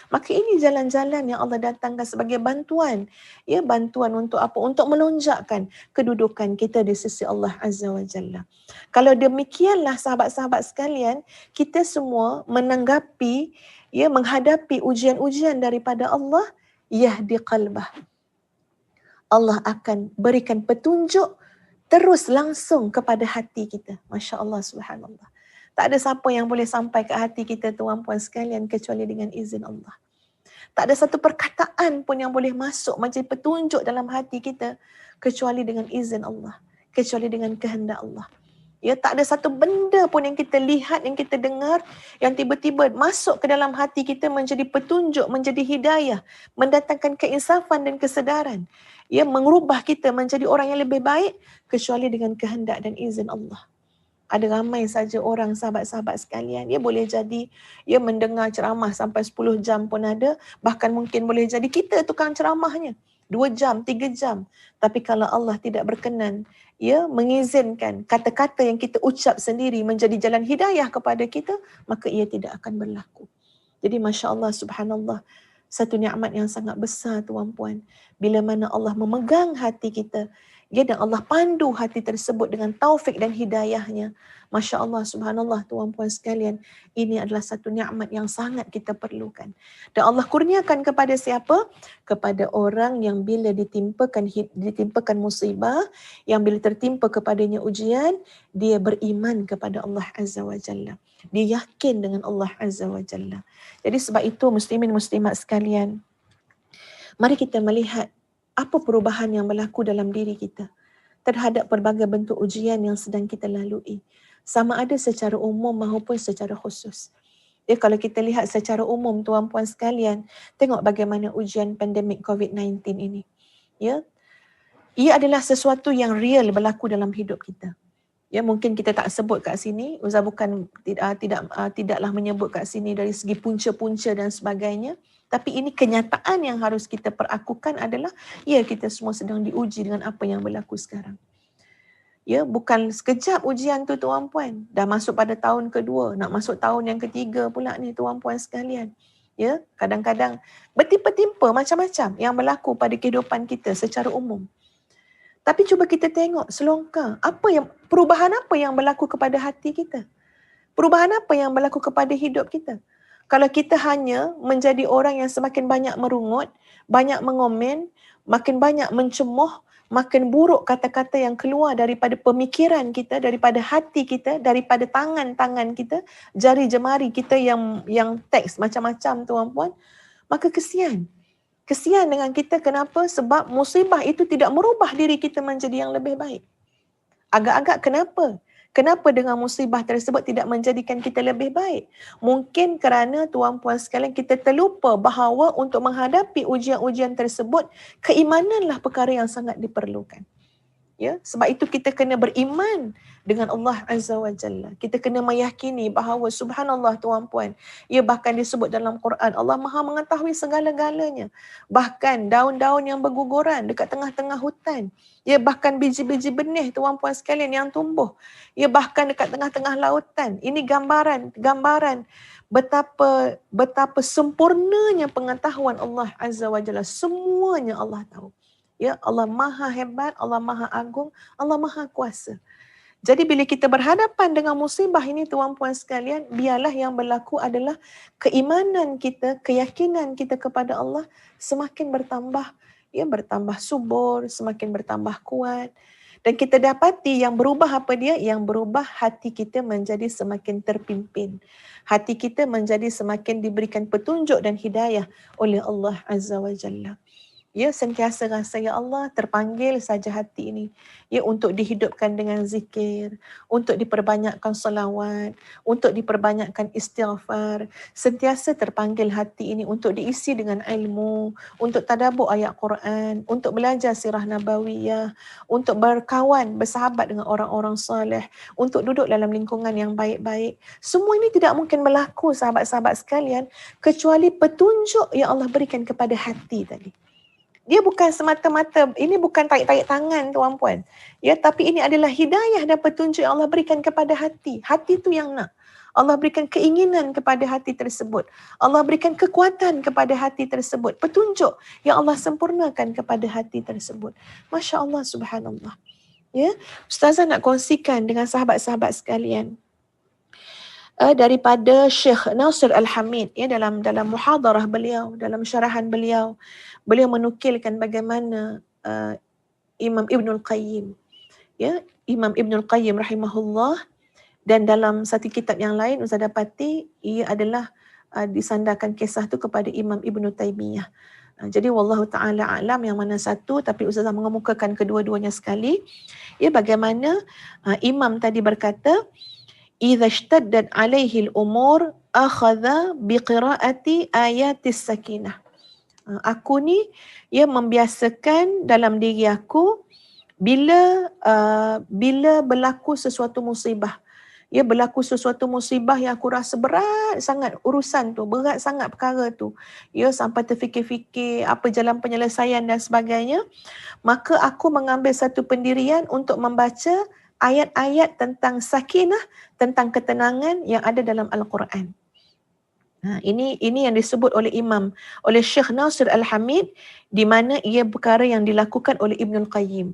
C: Maka ini jalan-jalan yang Allah datangkan sebagai bantuan. Bantuan untuk apa? Untuk melonjakkan kedudukan kita di sisi Allah Azza wa Jalla. Kalau demikianlah sahabat-sahabat sekalian, kita semua menanggapi, menghadapi ujian-ujian daripada Allah, yahdi qalbah. Allah akan berikan petunjuk terus langsung kepada hati kita. Masya Allah, subhanallah. Tak ada siapa yang boleh sampai ke hati kita tuan-puan sekalian kecuali dengan izin Allah. Tak ada satu perkataan pun yang boleh masuk menjadi petunjuk dalam hati kita kecuali dengan izin Allah, kecuali dengan kehendak Allah. Tak ada satu benda pun yang kita lihat, yang kita dengar, yang tiba-tiba masuk ke dalam hati kita menjadi petunjuk, menjadi hidayah, mendatangkan keinsafan dan kesedaran. Mengubah kita menjadi orang yang lebih baik kecuali dengan kehendak dan izin Allah. Ada ramai saja orang sahabat-sahabat sekalian, boleh jadi mendengar ceramah sampai 10 jam pun ada, bahkan mungkin boleh jadi kita tukang ceramahnya. 2 jam, 3 jam. Tapi kalau Allah tidak berkenan, ya, mengizinkan kata-kata yang kita ucap sendiri menjadi jalan hidayah kepada kita, maka ia tidak akan berlaku. Jadi Masya Allah, Subhanallah, satu nikmat yang sangat besar tuan-puan. Bila mana Allah memegang hati kita, ya, dan Allah pandu hati tersebut dengan taufik dan hidayahnya. Masya Allah, Subhanallah, tuan-puan sekalian, ini adalah satu nikmat yang sangat kita perlukan. Dan Allah kurniakan kepada siapa? Kepada orang yang bila ditimpakan musibah, yang bila tertimpa kepadanya ujian, dia beriman kepada Allah Azza wa Jalla. Dia yakin dengan Allah Azza wa Jalla. Jadi sebab itu muslimin muslimat sekalian, mari kita melihat apa perubahan yang berlaku dalam diri kita terhadap pelbagai bentuk ujian yang sedang kita lalui. Sama ada secara umum maupun secara khusus. Ya, kalau kita lihat secara umum tuan-puan sekalian, tengok bagaimana ujian pandemik COVID-19 ini. Ya, ia adalah sesuatu yang real berlaku dalam hidup kita. Ya, mungkin kita tak sebut kat sini, Ustaz bukan tidaklah menyebut kat sini dari segi punca-punca dan sebagainya, tapi ini kenyataan yang harus kita perakukan adalah, ya, kita semua sedang diuji dengan apa yang berlaku sekarang. Ya, bukan sekejap ujian tu tuan-puan, dah masuk pada tahun kedua, nak masuk tahun yang ketiga pula ni tuan-puan sekalian. Ya, kadang-kadang bertimpa-timpa macam-macam yang berlaku pada kehidupan kita secara umum. Tapi cuba kita tengok selongkar, perubahan apa yang berlaku kepada hati kita? Perubahan apa yang berlaku kepada hidup kita? Kalau kita hanya menjadi orang yang semakin banyak merungut, banyak mengomen, makin banyak mencemoh, makin buruk kata-kata yang keluar daripada pemikiran kita, daripada hati kita, daripada tangan-tangan kita, jari jemari kita yang teks macam-macam tuan-puan, maka kesian. Kesian dengan kita. Kenapa? Sebab musibah itu tidak merubah diri kita menjadi yang lebih baik. Agak-agak kenapa? Kenapa dengan musibah tersebut tidak menjadikan kita lebih baik? Mungkin kerana tuan-puan sekalian kita terlupa bahawa untuk menghadapi ujian-ujian tersebut, keimananlah perkara yang sangat diperlukan. Ya, sebab itu kita kena beriman dengan Allah Azza wa Jalla. Kita kena meyakini bahawa subhanallah tuan-puan, ia bahkan disebut dalam Quran, Allah Maha mengetahui segala-galanya. Bahkan daun-daun yang berguguran dekat tengah-tengah hutan, ia bahkan biji-biji benih tuan-puan sekalian yang tumbuh, ia bahkan dekat tengah-tengah lautan. Ini gambaran betapa sempurnanya pengetahuan Allah Azza wa Jalla. Semuanya Allah tahu. Ya, Allah Maha hebat, Allah Maha agung, Allah Maha kuasa. Jadi bila kita berhadapan dengan musibah ini tuan-puan sekalian, biarlah yang berlaku adalah keimanan kita, keyakinan kita kepada Allah semakin bertambah, ya, bertambah subur, semakin bertambah kuat. Dan kita dapati yang berubah apa dia? Yang berubah hati kita menjadi semakin terpimpin. Hati kita menjadi semakin diberikan petunjuk dan hidayah oleh Allah Azza wa Jalla. Ya, sentiasa rasa, ya Allah, terpanggil saja hati ini. Ya, untuk dihidupkan dengan zikir, untuk diperbanyakkan salawat, untuk diperbanyakkan istighfar. Sentiasa terpanggil hati ini untuk diisi dengan ilmu, untuk tadabbur ayat Quran, untuk belajar sirah nabawiyah, untuk berkawan, bersahabat dengan orang-orang soleh, untuk duduk dalam lingkungan yang baik-baik. Semua ini tidak mungkin berlaku sahabat-sahabat sekalian kecuali petunjuk yang Allah berikan kepada hati tadi. Dia bukan semata-mata, ini bukan tarik-tarik tangan tuan-puan. Ya, tapi ini adalah hidayah dan petunjuk yang Allah berikan kepada hati. Hati itu yang nak. Allah berikan keinginan kepada hati tersebut. Allah berikan kekuatan kepada hati tersebut. Petunjuk yang Allah sempurnakan kepada hati tersebut. Masya Allah, subhanallah. Ya, Ustazah nak kongsikan dengan sahabat-sahabat sekalian. Daripada Syekh Nasir Al-Hamid, ya, dalam muhadarah beliau, dalam syarahan beliau menukilkan bagaimana Imam Ibnul Qayyim, ya, Imam Ibnul Qayyim rahimahullah, dan dalam satu kitab yang lain Ustaz dapati ia adalah disandarkan kisah tu kepada Imam Ibnu Taimiyah. Jadi wallahu taala alam yang mana satu, tapi Ustazah mengemukakan kedua-duanya sekali. Ya, bagaimana imam tadi berkata, idza ishtaddat alaihi al-umur akhadha biqiraati ayatis sakinah. Aku ni, ya, membiasakan dalam diri aku bila berlaku sesuatu musibah, berlaku sesuatu musibah yang aku rasa berat sangat urusan tu, berat sangat perkara tu, sampai terfikir-fikir apa jalan penyelesaian dan sebagainya, maka aku mengambil satu pendirian untuk membaca ayat-ayat tentang sakinah, tentang ketenangan yang ada dalam Al-Quran. Ini yang disebut oleh Syekh Nasir Al-Hamid, di mana ia perkara yang dilakukan oleh Ibnul Qayyim.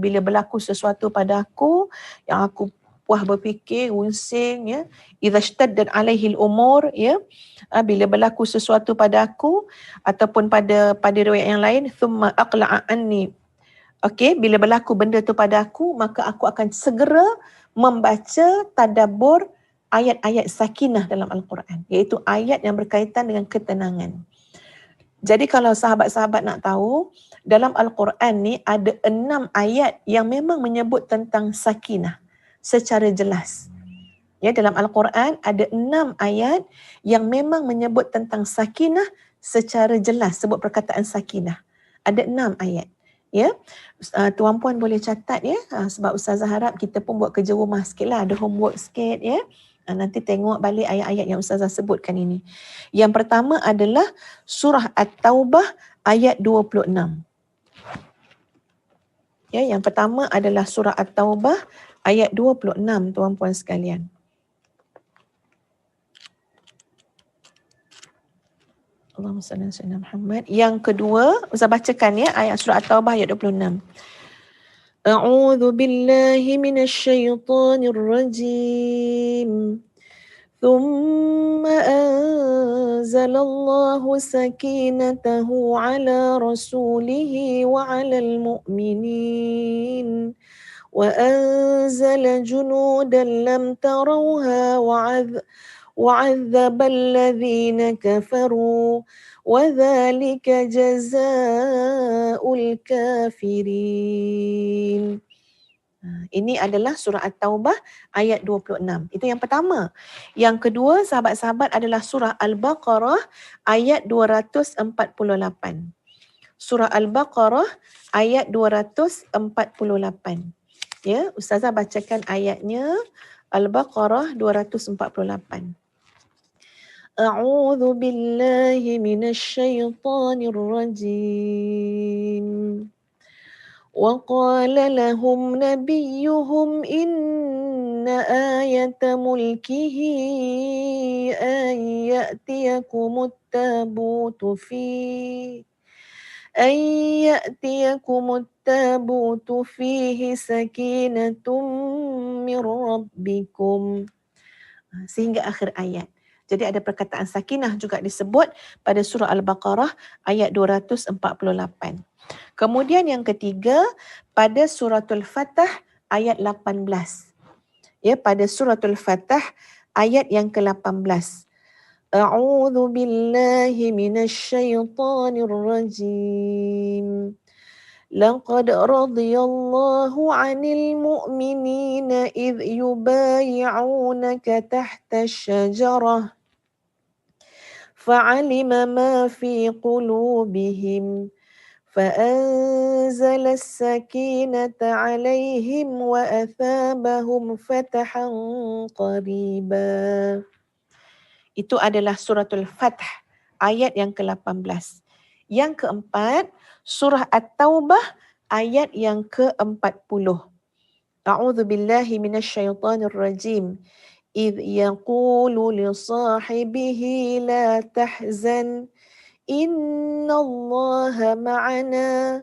C: Bila berlaku sesuatu pada aku yang aku puas berfikir, unsing, idza ishtaddat alaihi al-umur, bila berlaku sesuatu pada aku ataupun pada riwayat yang lain, thumma aqla'a anni. Okey, bila berlaku benda tu pada aku, maka aku akan segera membaca tadabbur ayat-ayat sakinah dalam Al-Quran, iaitu ayat yang berkaitan dengan ketenangan. Jadi kalau sahabat-sahabat nak tahu, dalam Al-Quran ni ada 6 ayat yang memang menyebut tentang sakinah secara jelas. Dalam Al-Quran ada 6 ayat yang memang menyebut tentang sakinah secara jelas, sebut perkataan sakinah. Ada 6 ayat. Tuan-puan boleh catat sebab Ustazah harap kita pun buat kerja rumah sikitlah, ada homework sikit nanti tengok balik ayat-ayat yang Ustazah sebutkan ini. Yang pertama adalah surah At-Taubah ayat 26. Yang pertama adalah surah At-Taubah ayat 26, tuan-puan sekalian. Allahumma salli ala sayyidina Muhammad. Yang kedua, Ustaz bacakan ayat surah At-Taubah ayat 26. A'udzu billahi minasyaitonir rajim. Thumma anzalallahu sakinatahu ala rasulihi wa 'alal mu'minin. وأنزل جنودا لم تروها وعذب الذين كفروا وذلك جزاء الكافرين. Ini adalah surah At-Taubah ayat 26. Itu yang pertama. Yang kedua, sahabat-sahabat, adalah surah Al-Baqarah ayat 248. Surah Al-Baqarah ayat 248. Ustazah bacakan ayatnya. Al-Baqarah 248. A'udzu billahi minasyaitonir rajim. Wa qala lahum nabiyyuhum inna ayata mulkihi an ya'tiyakumut tabutu fihi sakinatum min rabbikum, sehingga akhir ayat. Jadi ada perkataan sakinah juga disebut pada surah Al-Baqarah ayat 248. Kemudian yang ketiga, pada suratul Fatah ayat 18. Pada suratul Fatah ayat yang ke-18. A'udzu billahi minasyaitonir rajim. Laqad radiyallahu 'anil mu'minina idh yubayi'unaka tahta asy-syajarah fa'alima ma fi qulubihim فأنزل السكينة عليهم وأثابهم فتحا قريبا. Itu adalah suratul Fath ayat yang ke-18. Yang keempat, surah At-Taubah ayat yang ke-40. A'udzu billahi minasyaitonir rajim. إذ يقول لصاحبه لا تحزن إن الله معنا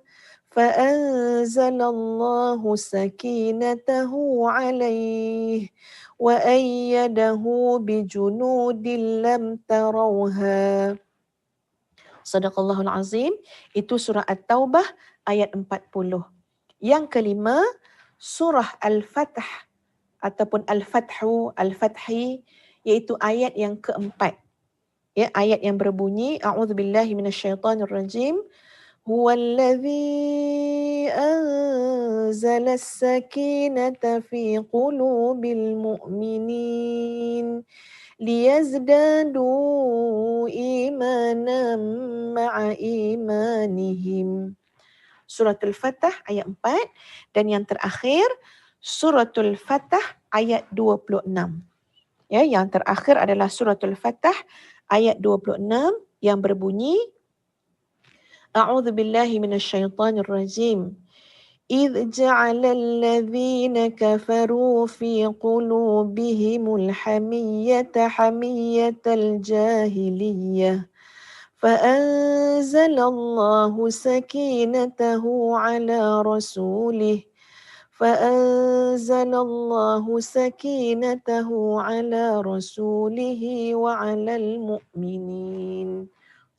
C: فأنزل الله سكينته عليه وأيده بجنود لم تروها. Sadaqallahul Azim. Itu surah At-Taubah ayat 40. Yang kelima, surah Al-Fath ataupun Al-Fathu, Al-Fathi, iaitu ayat yang keempat. Ayat yang berbunyi a'udzubillahi minasyaitonir rajim. Huwallazi anzala as-sakinata fi qulubil mu'minin liyazdadu imanan ma'a imanihim. Suratul Fatah ayat 4. Dan yang terakhir, Suratul Fatah ayat 26. Ya, yang terakhir adalah suratul Fatah ayat 26 yang berbunyi A'udzu billahi minasyaitonir rajim. إذ جعل الذين كفروا في قلوبهم الحمية حمية الجاهلية فأنزل الله سكينته على رسوله فأنزل الله سكينته على رسوله وعلى المؤمنين.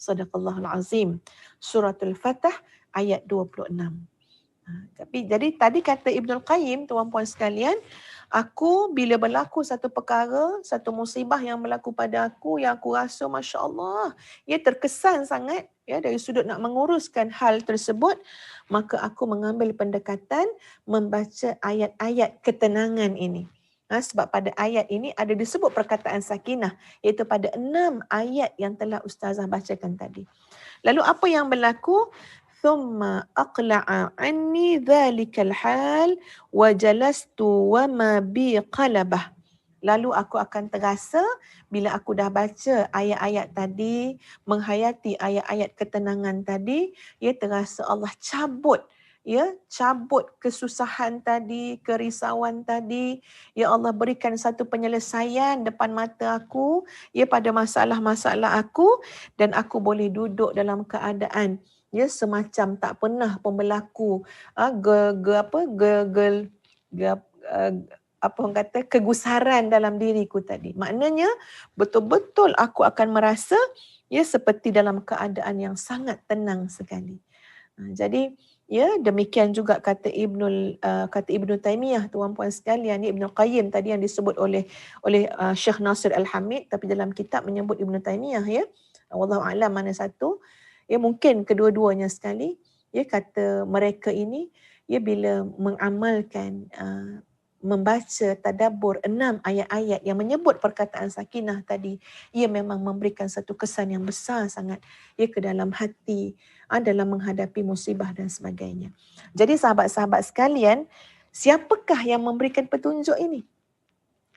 C: صدق الله العظيم. Surah Al-Fatah ayat 26. Tapi jadi tadi kata Ibnul Qayyim, tuan-puan sekalian, aku bila berlaku satu perkara, satu musibah yang berlaku pada aku yang aku rasa Masya Allah, ia terkesan sangat ya dari sudut nak menguruskan hal tersebut, maka aku mengambil pendekatan membaca ayat-ayat ketenangan ini. Sebab pada ayat ini ada disebut perkataan sakinah, iaitu pada 6 ayat yang telah Ustazah bacakan tadi. Lalu apa yang berlaku? ثم أقلع عني ذلك الحال وجلست وما بي قلبه. Lalu aku akan terasa bila aku dah baca ayat-ayat tadi, menghayati ayat-ayat ketenangan tadi, ya terasa Allah cabut kesusahan tadi, kerisauan tadi. Ya Allah berikan satu penyelesaian depan mata aku, ya pada masalah-masalah aku, dan aku boleh duduk dalam keadaan ya semacam tak pernah pun berlaku kegusaran dalam diriku tadi. Maknanya betul-betul aku akan merasa ya seperti dalam keadaan yang sangat tenang sekali. Jadi ya demikian juga kata Ibnu Taimiyah, tuan-puan sekalian, Ibnu Qayyim tadi yang disebut oleh Syekh Nasir Al-Hamid, tapi dalam kitab menyebut Ibnu Taimiyah ya. Wallahu a'lam mana satu. Ya mungkin kedua-duanya sekali. Ya kata mereka ini ya bila mengamalkan membaca tadabbur 6 ayat-ayat yang menyebut perkataan sakinah tadi, ia memang memberikan satu kesan yang besar sangat ya ke dalam hati dalam menghadapi musibah dan sebagainya. Jadi sahabat-sahabat sekalian, siapakah yang memberikan petunjuk ini?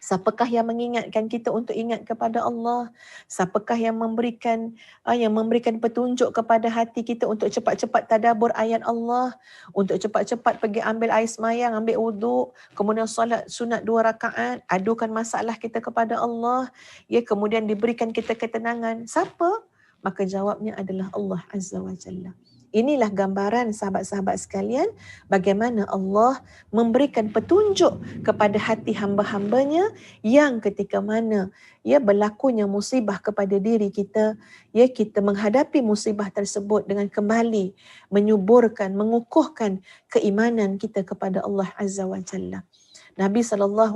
C: Siapakah yang mengingatkan kita untuk ingat kepada Allah? Siapakah yang memberikan petunjuk kepada hati kita untuk cepat-cepat tadabbur ayat Allah, untuk cepat-cepat pergi ambil air semayang, ambil wuduk, kemudian solat sunat 2 rakaat, adukan masalah kita kepada Allah, ya kemudian diberikan kita ketenangan. Siapa? Maka jawabnya adalah Allah Azza wa Jalla. Inilah gambaran sahabat-sahabat sekalian bagaimana Allah memberikan petunjuk kepada hati hamba-hambanya yang ketika mana ya berlakunya musibah kepada diri kita, ya kita menghadapi musibah tersebut dengan kembali menyuburkan, mengukuhkan keimanan kita kepada Allah Azza wa Jalla. Nabi SAW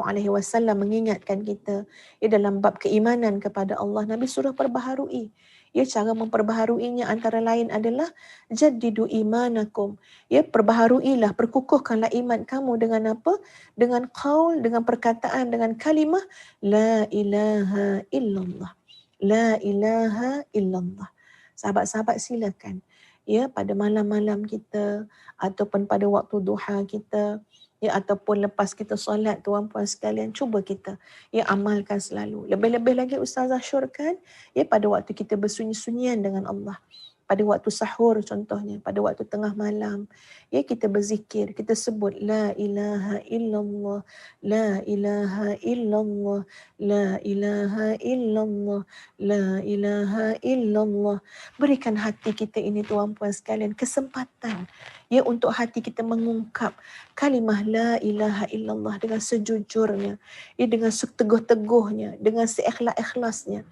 C: mengingatkan kita ya dalam bab keimanan kepada Allah, Nabi suruh perbaharui. Ya, cara memperbaharuinya antara lain adalah jaddidu imanakum. Ya, perbaharuilah, perkukuhkanlah iman kamu dengan apa? Dengan qaul, dengan perkataan, dengan kalimah la ilaha illallah. La ilaha illallah. Sahabat-sahabat silakan. Ya, pada malam-malam kita ataupun pada waktu duha kita, ya ataupun lepas kita solat, tuan-puan sekalian, cuba kita ya amalkan selalu. Lebih-lebih lagi Ustazah syorkan ya pada waktu kita bersunyi-sunyian dengan Allah, pada waktu sahur contohnya, pada waktu tengah malam, ya kita berzikir, kita sebut la ilaha illallah, la ilaha illallah, la ilaha illallah, la ilaha illallah. Berikan hati kita ini, tuan-puan sekalian, kesempatan ya untuk hati kita mengungkap kalimah la ilaha illallah dengan sejujurnya, ya dengan seteguh-teguhnya, dengan seikhlas-ikhlasnya.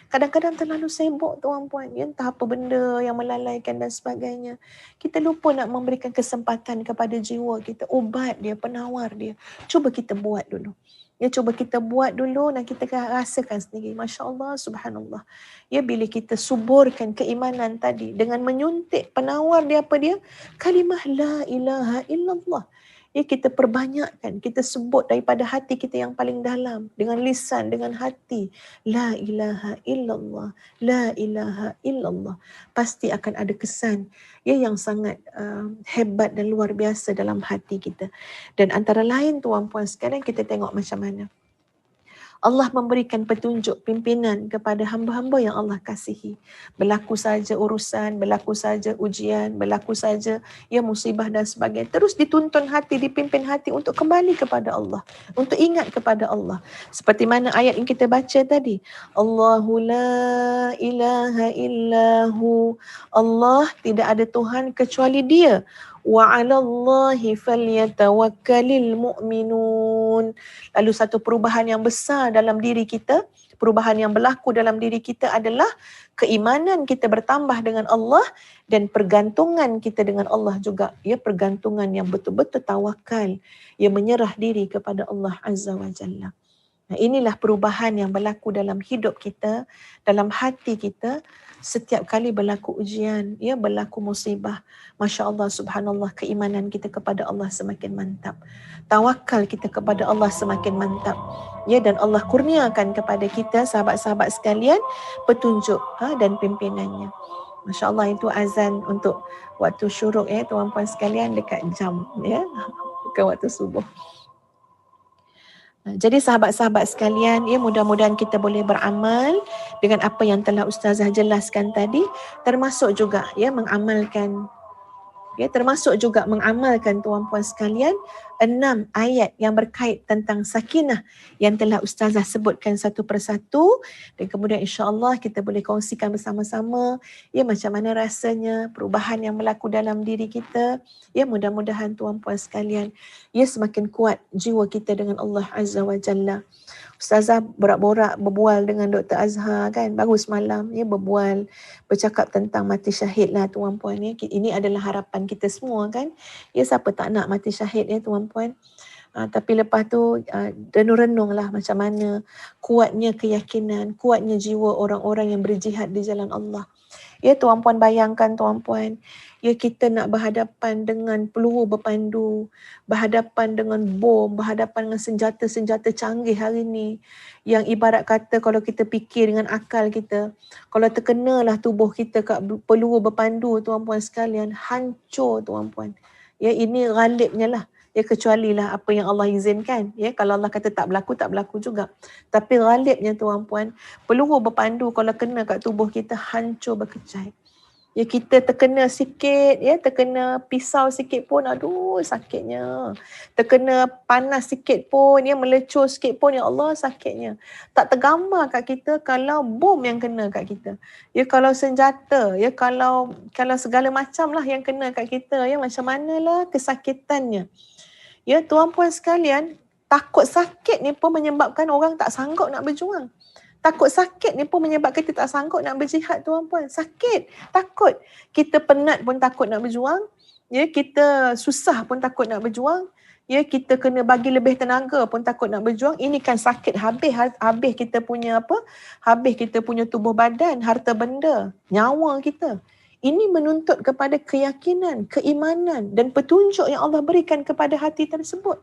C: Kadang-kadang terlalu sibuk tuan-puan, ya, entah apa benda yang melalaikan dan sebagainya. Kita lupa nak memberikan kesempatan kepada jiwa kita, ubat dia, penawar dia. Cuba kita buat dulu. Ya, cuba kita buat dulu dan kita rasakan sendiri. Masya Allah, subhanallah. Ya, bila kita suburkan keimanan tadi dengan menyuntik penawar dia apa dia? Kalimah la ilaha illallah. Ya, kita perbanyakkan, kita sebut daripada hati kita yang paling dalam, dengan lisan, dengan hati. La ilaha illallah, la ilaha illallah. Pasti akan ada kesan ya yang sangat hebat dan luar biasa dalam hati kita. Dan antara lain tuan-puan sekalian, kita tengok macam mana Allah memberikan petunjuk pimpinan kepada hamba-hamba yang Allah kasihi. Berlaku saja urusan, berlaku saja ujian, berlaku saja ya musibah dan sebagainya. Terus dituntun hati, dipimpin hati untuk kembali kepada Allah, untuk ingat kepada Allah. Seperti mana ayat yang kita baca tadi. Allahu la ilaha illahu. Allah tidak ada Tuhan kecuali Dia. Wa 'alallahi falyatawakkalul mu'minun. Lalu satu perubahan yang besar dalam diri kita, perubahan yang berlaku dalam diri kita adalah keimanan kita bertambah dengan Allah dan pergantungan kita dengan Allah juga. Ya, pergantungan yang betul-betul tawakal, yang menyerah diri kepada Allah Azza wa Jalla. Nah, inilah perubahan yang berlaku dalam hidup kita, dalam hati kita. Setiap kali berlaku ujian, ya, berlaku musibah, Masya Allah, subhanallah, keimanan kita kepada Allah semakin mantap. Tawakal kita kepada Allah semakin mantap. Ya, dan Allah kurniakan kepada kita, sahabat-sahabat sekalian, petunjuk dan pimpinannya. Masya Allah, itu azan untuk waktu syuruk ya, tuan-puan sekalian, dekat jam ya, bukan waktu subuh. Jadi sahabat-sahabat sekalian, ya, mudah-mudahan kita boleh beramal dengan apa yang telah Ustazah jelaskan tadi, termasuk juga ya mengamalkan tuan-puan sekalian 6 ayat yang berkait tentang sakinah yang telah Ustazah sebutkan satu persatu, dan kemudian insya-Allah kita boleh kongsikan bersama-sama ya macam mana rasanya perubahan yang berlaku dalam diri kita. Ya, mudah-mudahan tuan-puan sekalian ya semakin kuat jiwa kita dengan Allah Azza wa Jalla. Ustazah borak-borak berbual dengan Dr. Azhar kan, baru semalam ya, bercakap tentang mati syahid lah tuan-puan ya. Ini adalah harapan kita semua kan. Ya, siapa tak nak mati syahid ya tuan-puan. Tapi lepas tu renung-renung lah macam mana kuatnya keyakinan, kuatnya jiwa orang-orang yang berjihad di jalan Allah. Ya, tuan-puan bayangkan tuan-puan, ya, kita nak berhadapan dengan peluru berpandu, berhadapan dengan bom, berhadapan dengan senjata-senjata canggih hari ni, yang ibarat kata kalau kita fikir dengan akal kita, kalau terkenalah tubuh kita kat peluru berpandu tuan-puan sekalian, hancur tuan-puan. Ya, ini ghalibnya lah. Ya, kecualilah apa yang Allah izinkan. Ya, kalau Allah kata tak berlaku juga. Tapi ghalibnya tuan-puan, peluru berpandu kalau kena kat tubuh kita, hancur berkecai. Ya, kita terkena sikit, ya, terkena pisau sikit pun, aduh sakitnya. Terkena panas sikit pun, ya, melecur sikit pun, ya Allah sakitnya. Tak tergambar kat kita kalau bom yang kena kat kita. Ya, kalau senjata, ya, kalau segala macam lah yang kena kat kita, ya, macam manalah kesakitannya. Ya, tuan-puan sekalian, takut sakit ni pun menyebabkan orang tak sanggup nak berjuang. Takut sakit ni pun menyebabkan kita tak sanggup nak berjihad tuan-puan. Sakit, takut. Kita penat pun takut nak berjuang. Ya, kita susah pun takut nak berjuang. Ya, kita kena bagi lebih tenaga pun takut nak berjuang. Ini kan sakit habis kita punya apa? Habis kita punya tubuh badan, harta benda, nyawa kita. Ini menuntut kepada keyakinan, keimanan dan petunjuk yang Allah berikan kepada hati tersebut.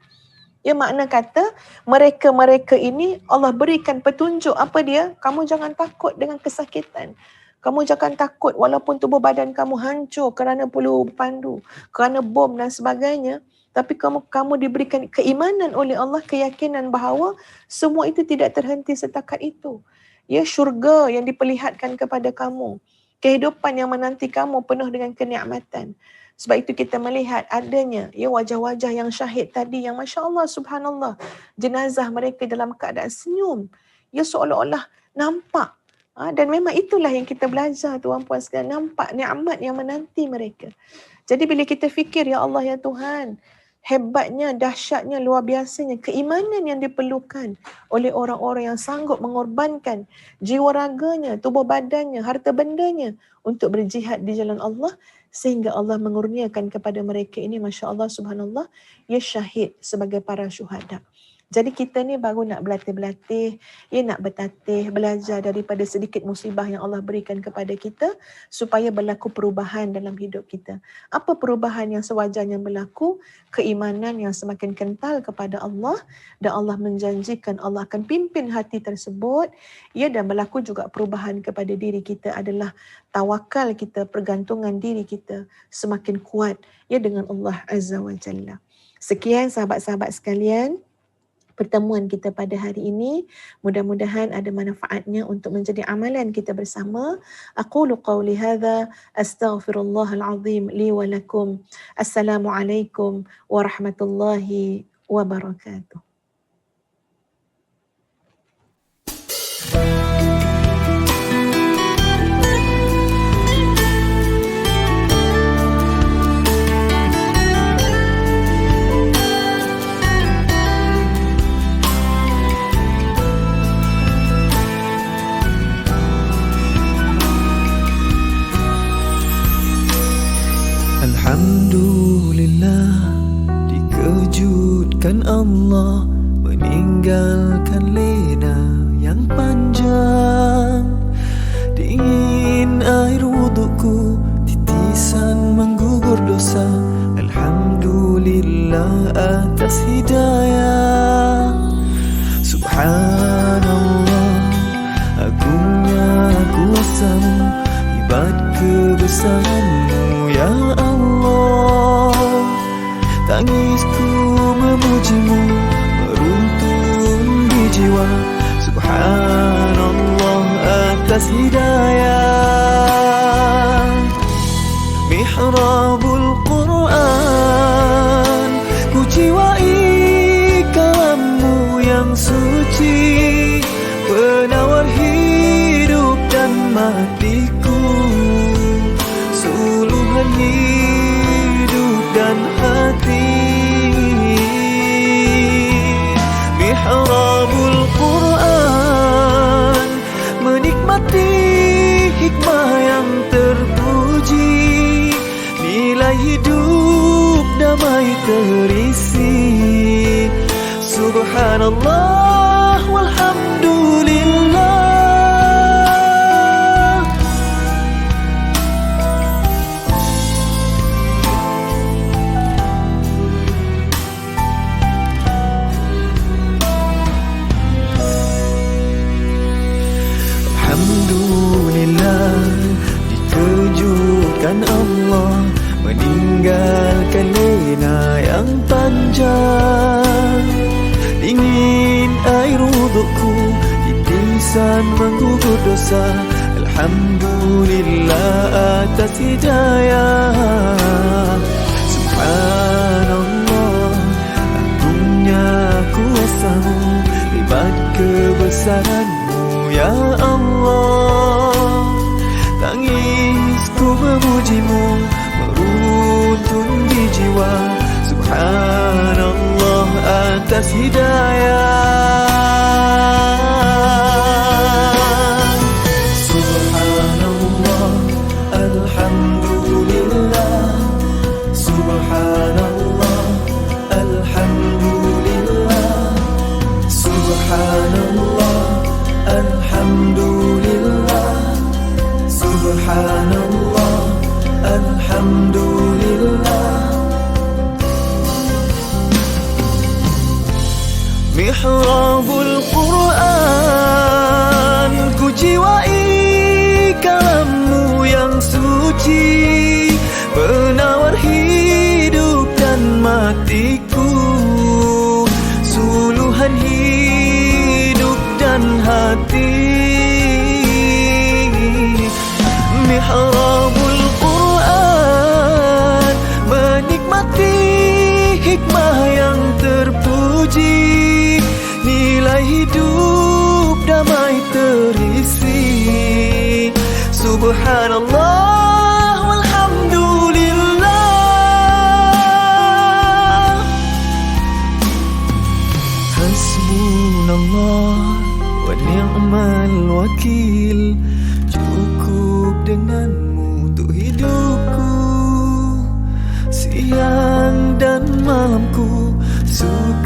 C: Ya, makna kata mereka-mereka ini Allah berikan petunjuk apa dia? Kamu jangan takut dengan kesakitan. Kamu jangan takut walaupun tubuh badan kamu hancur kerana peluru berpandu, kerana bom dan sebagainya. Tapi kamu diberikan keimanan oleh Allah, keyakinan bahawa semua itu tidak terhenti setakat itu. Ya, syurga yang diperlihatkan kepada kamu. Kehidupan yang menanti kamu penuh dengan kenikmatan. Sebab itu kita melihat adanya ya wajah-wajah yang syahid tadi yang Masya Allah, subhanallah, jenazah mereka dalam keadaan senyum. Ya, seolah-olah nampak. Dan memang itulah yang kita belajar tuan-puan sekalian, nampak nikmat yang menanti mereka. Jadi bila kita fikir, ya Allah, ya Tuhan, hebatnya, dahsyatnya, luar biasanya keimanan yang diperlukan oleh orang-orang yang sanggup mengorbankan jiwa raganya, tubuh badannya, harta bendanya untuk berjihad di jalan Allah, sehingga Allah mengurniakan kepada mereka ini, Masya Allah, subhanallah, ya syahid sebagai para syuhada. Jadi kita ni baru nak berlatih-berlatih, nak bertatih, belajar daripada sedikit musibah yang Allah berikan kepada kita supaya berlaku perubahan dalam hidup kita. Apa perubahan yang sewajarnya berlaku? Keimanan yang semakin kental kepada Allah, dan Allah menjanjikan Allah akan pimpin hati tersebut, dan berlaku juga perubahan kepada diri kita adalah tawakal kita, pergantungan diri kita semakin kuat dengan Allah Azza wa Jalla. Sekian sahabat-sahabat sekalian, pertemuan kita pada hari ini, mudah-mudahan ada manfaatnya untuk menjadi amalan kita bersama. Aqulu qawli hadza astaghfirullahal azim li wa lakum. Assalamualaikum warahmatullahi wabarakatuh.
A: Alhamdulillah, dikejutkan Allah meninggalkan lena yang panjang. Dingin air wudukku, titisan menggugur dosa. Alhamdulillah atas hidayah. Subhanallah, agungnya kuasamu, hebat kebesaranmu ya Allah. Tangisku memujimu, meruntun di jiwa. Subhanallah atas hidayah. Mihrabul Quran, ku jiwai kalammu yang suci, penawar hidup dan matiku, suluhan hidup dan hati. Mihrabul Quran, menikmati hikmah yang terpuji, nilai hidup damai terisi. Subhanallah walhamdulillah. Alhamdulillah, dikejutkan Allah meninggalkan lena yang panjang. Dingin air wudukku, titisan menggugur dosa. Alhamdulillah atas hidayah. Subhanallah, agungnya kuasamu, hebat kebesaranmu ya Allah. Tangisku memujimu, meruntun di jiwa. Subhanallah atas hidayah. Subhanallah, alhamdulillah. Subhanallah, alhamdulillah. Subhanallah, alhamdulillah. Subhanallah, alhamdulillah. Mihrabul Quran, ku jiwai kalammu yang suci, penawar hidup dan matiku, suluhan hidup dan hati. Mihrabul Quran, menikmati hikmah yang terpuji, nilai hidup damai terisi. Subhanallah walhamdulillah.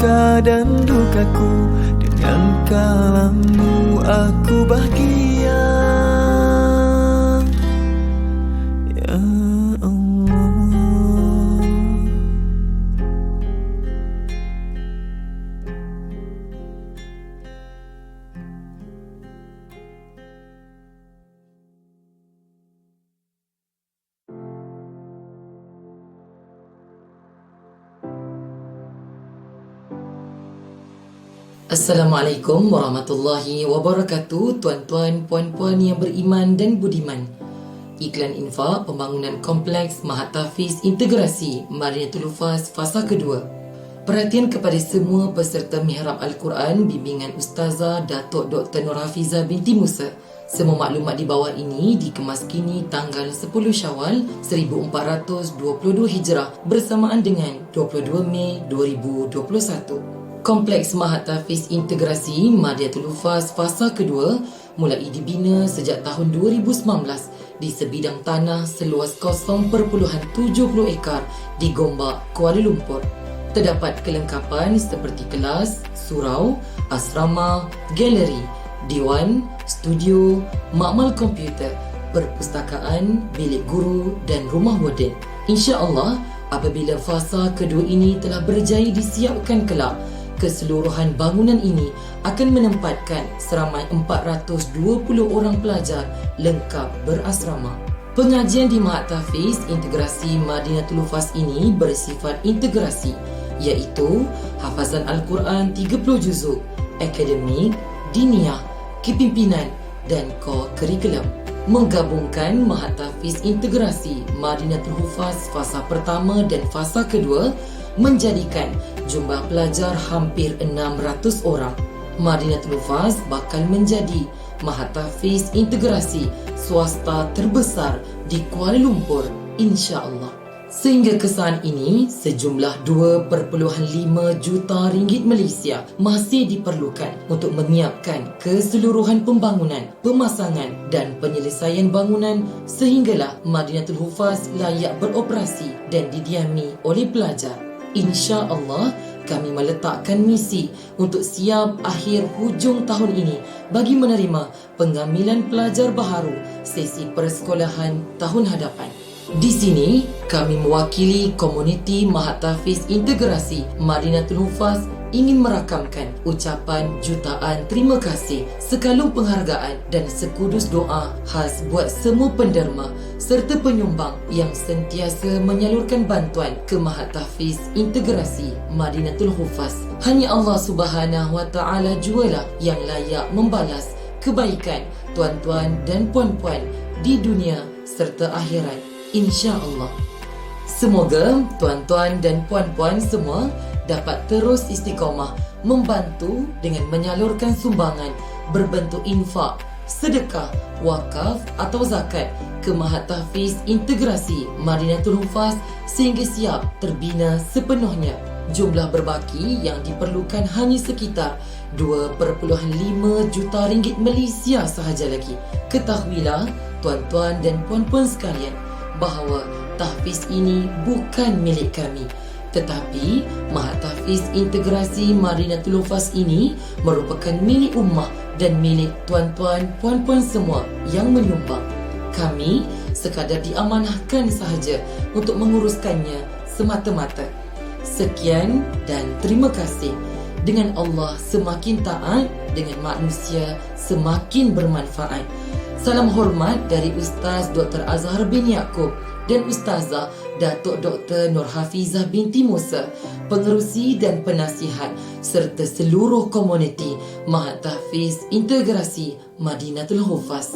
A: suka dan dukaku, dengan kalammu aku bahagia. Ya Allah.
D: Assalamualaikum warahmatullahi wabarakatuh, tuan-tuan, puan-puan yang beriman dan budiman. Iklan infak pembangunan kompleks Mahathafis Integrasi Madinatul Hufaz fasa kedua. Perhatian kepada semua peserta Mihrab Al-Quran bimbingan Ustazah Datuk Dr. Nur Hafizah binti Musa. Semua maklumat di bawah ini dikemas kini tanggal 10 Syawal 1422 Hijrah bersamaan dengan 22 Mei 2021. Kompleks Mahathafis Integrasi Madinatul Hufaz fasa kedua mulai dibina sejak tahun 2019 di sebidang tanah seluas 0.70 ekar di Gombak, Kuala Lumpur. Terdapat kelengkapan seperti kelas, surau, asrama, galeri, diwan, studio, makmal komputer, perpustakaan, bilik guru dan rumah warden. InsyaAllah, apabila fasa kedua ini telah berjaya disiapkan kelak, keseluruhan bangunan ini akan menempatkan seramai 420 orang pelajar lengkap berasrama. Pengajian di Mahathafis Integrasi Madinatul Hufaz ini bersifat integrasi, iaitu hafazan Al-Quran 30 juzuk, akademik, diniyah, kepimpinan dan co-curriculum. Menggabungkan Mahathafis Integrasi Madinatul Hufaz fasa pertama dan fasa kedua menjadikan jumlah pelajar hampir 600 orang. Madinatul Hufaz bakal menjadi Mahathafis Integrasi swasta terbesar di Kuala Lumpur, insya-Allah. Sehingga kesan ini, sejumlah 2.5 juta ringgit Malaysia masih diperlukan untuk menyiapkan keseluruhan pembangunan, pemasangan dan penyelesaian bangunan sehinggalah Madinatul Hufaz layak beroperasi dan didiami oleh pelajar. InsyaAllah, kami meletakkan misi untuk siap akhir hujung tahun ini bagi menerima pengambilan pelajar baharu sesi persekolahan tahun hadapan. Di sini, kami mewakili komuniti Mahathafis Integrasi Madinatul Hufaz ingin merakamkan ucapan jutaan terima kasih, sekalung penghargaan dan sekudus doa khas buat semua penderma serta penyumbang yang sentiasa menyalurkan bantuan ke Mahathafis Integrasi Madinatul Hufaz. Hanya Allah Subhanahu Wa Taala jualah yang layak membalas kebaikan tuan-tuan dan puan-puan di dunia serta akhirat, insya-Allah. Semoga tuan-tuan dan puan-puan semua dapat terus istiqamah membantu dengan menyalurkan sumbangan berbentuk infak, sedekah, wakaf atau zakat ke Mahathafis Integrasi Madinatul Hufaz sehingga siap terbina sepenuhnya. Jumlah berbaki yang diperlukan hanya sekitar 2.5 juta ringgit Malaysia sahaja lagi. Ketahuilah tuan-tuan dan puan-puan sekalian bahawa tahfiz ini bukan milik kami, tetapi Mahathafis Integrasi Madinatul Hufaz ini merupakan milik ummah dan milik tuan-tuan puan-puan semua yang menyumbang. Kami sekadar diamanahkan sahaja untuk menguruskannya semata-mata. Sekian dan terima kasih. Dengan Allah semakin taat, dengan manusia semakin bermanfaat. Salam hormat dari Ustaz Dr. Azhar bin Yaakob dan Ustazah Datuk Dr. Nur Hafizah binti Musa, pengerusi dan penasihat serta seluruh komuniti Mahathafis Integrasi Madinatul Hufaz.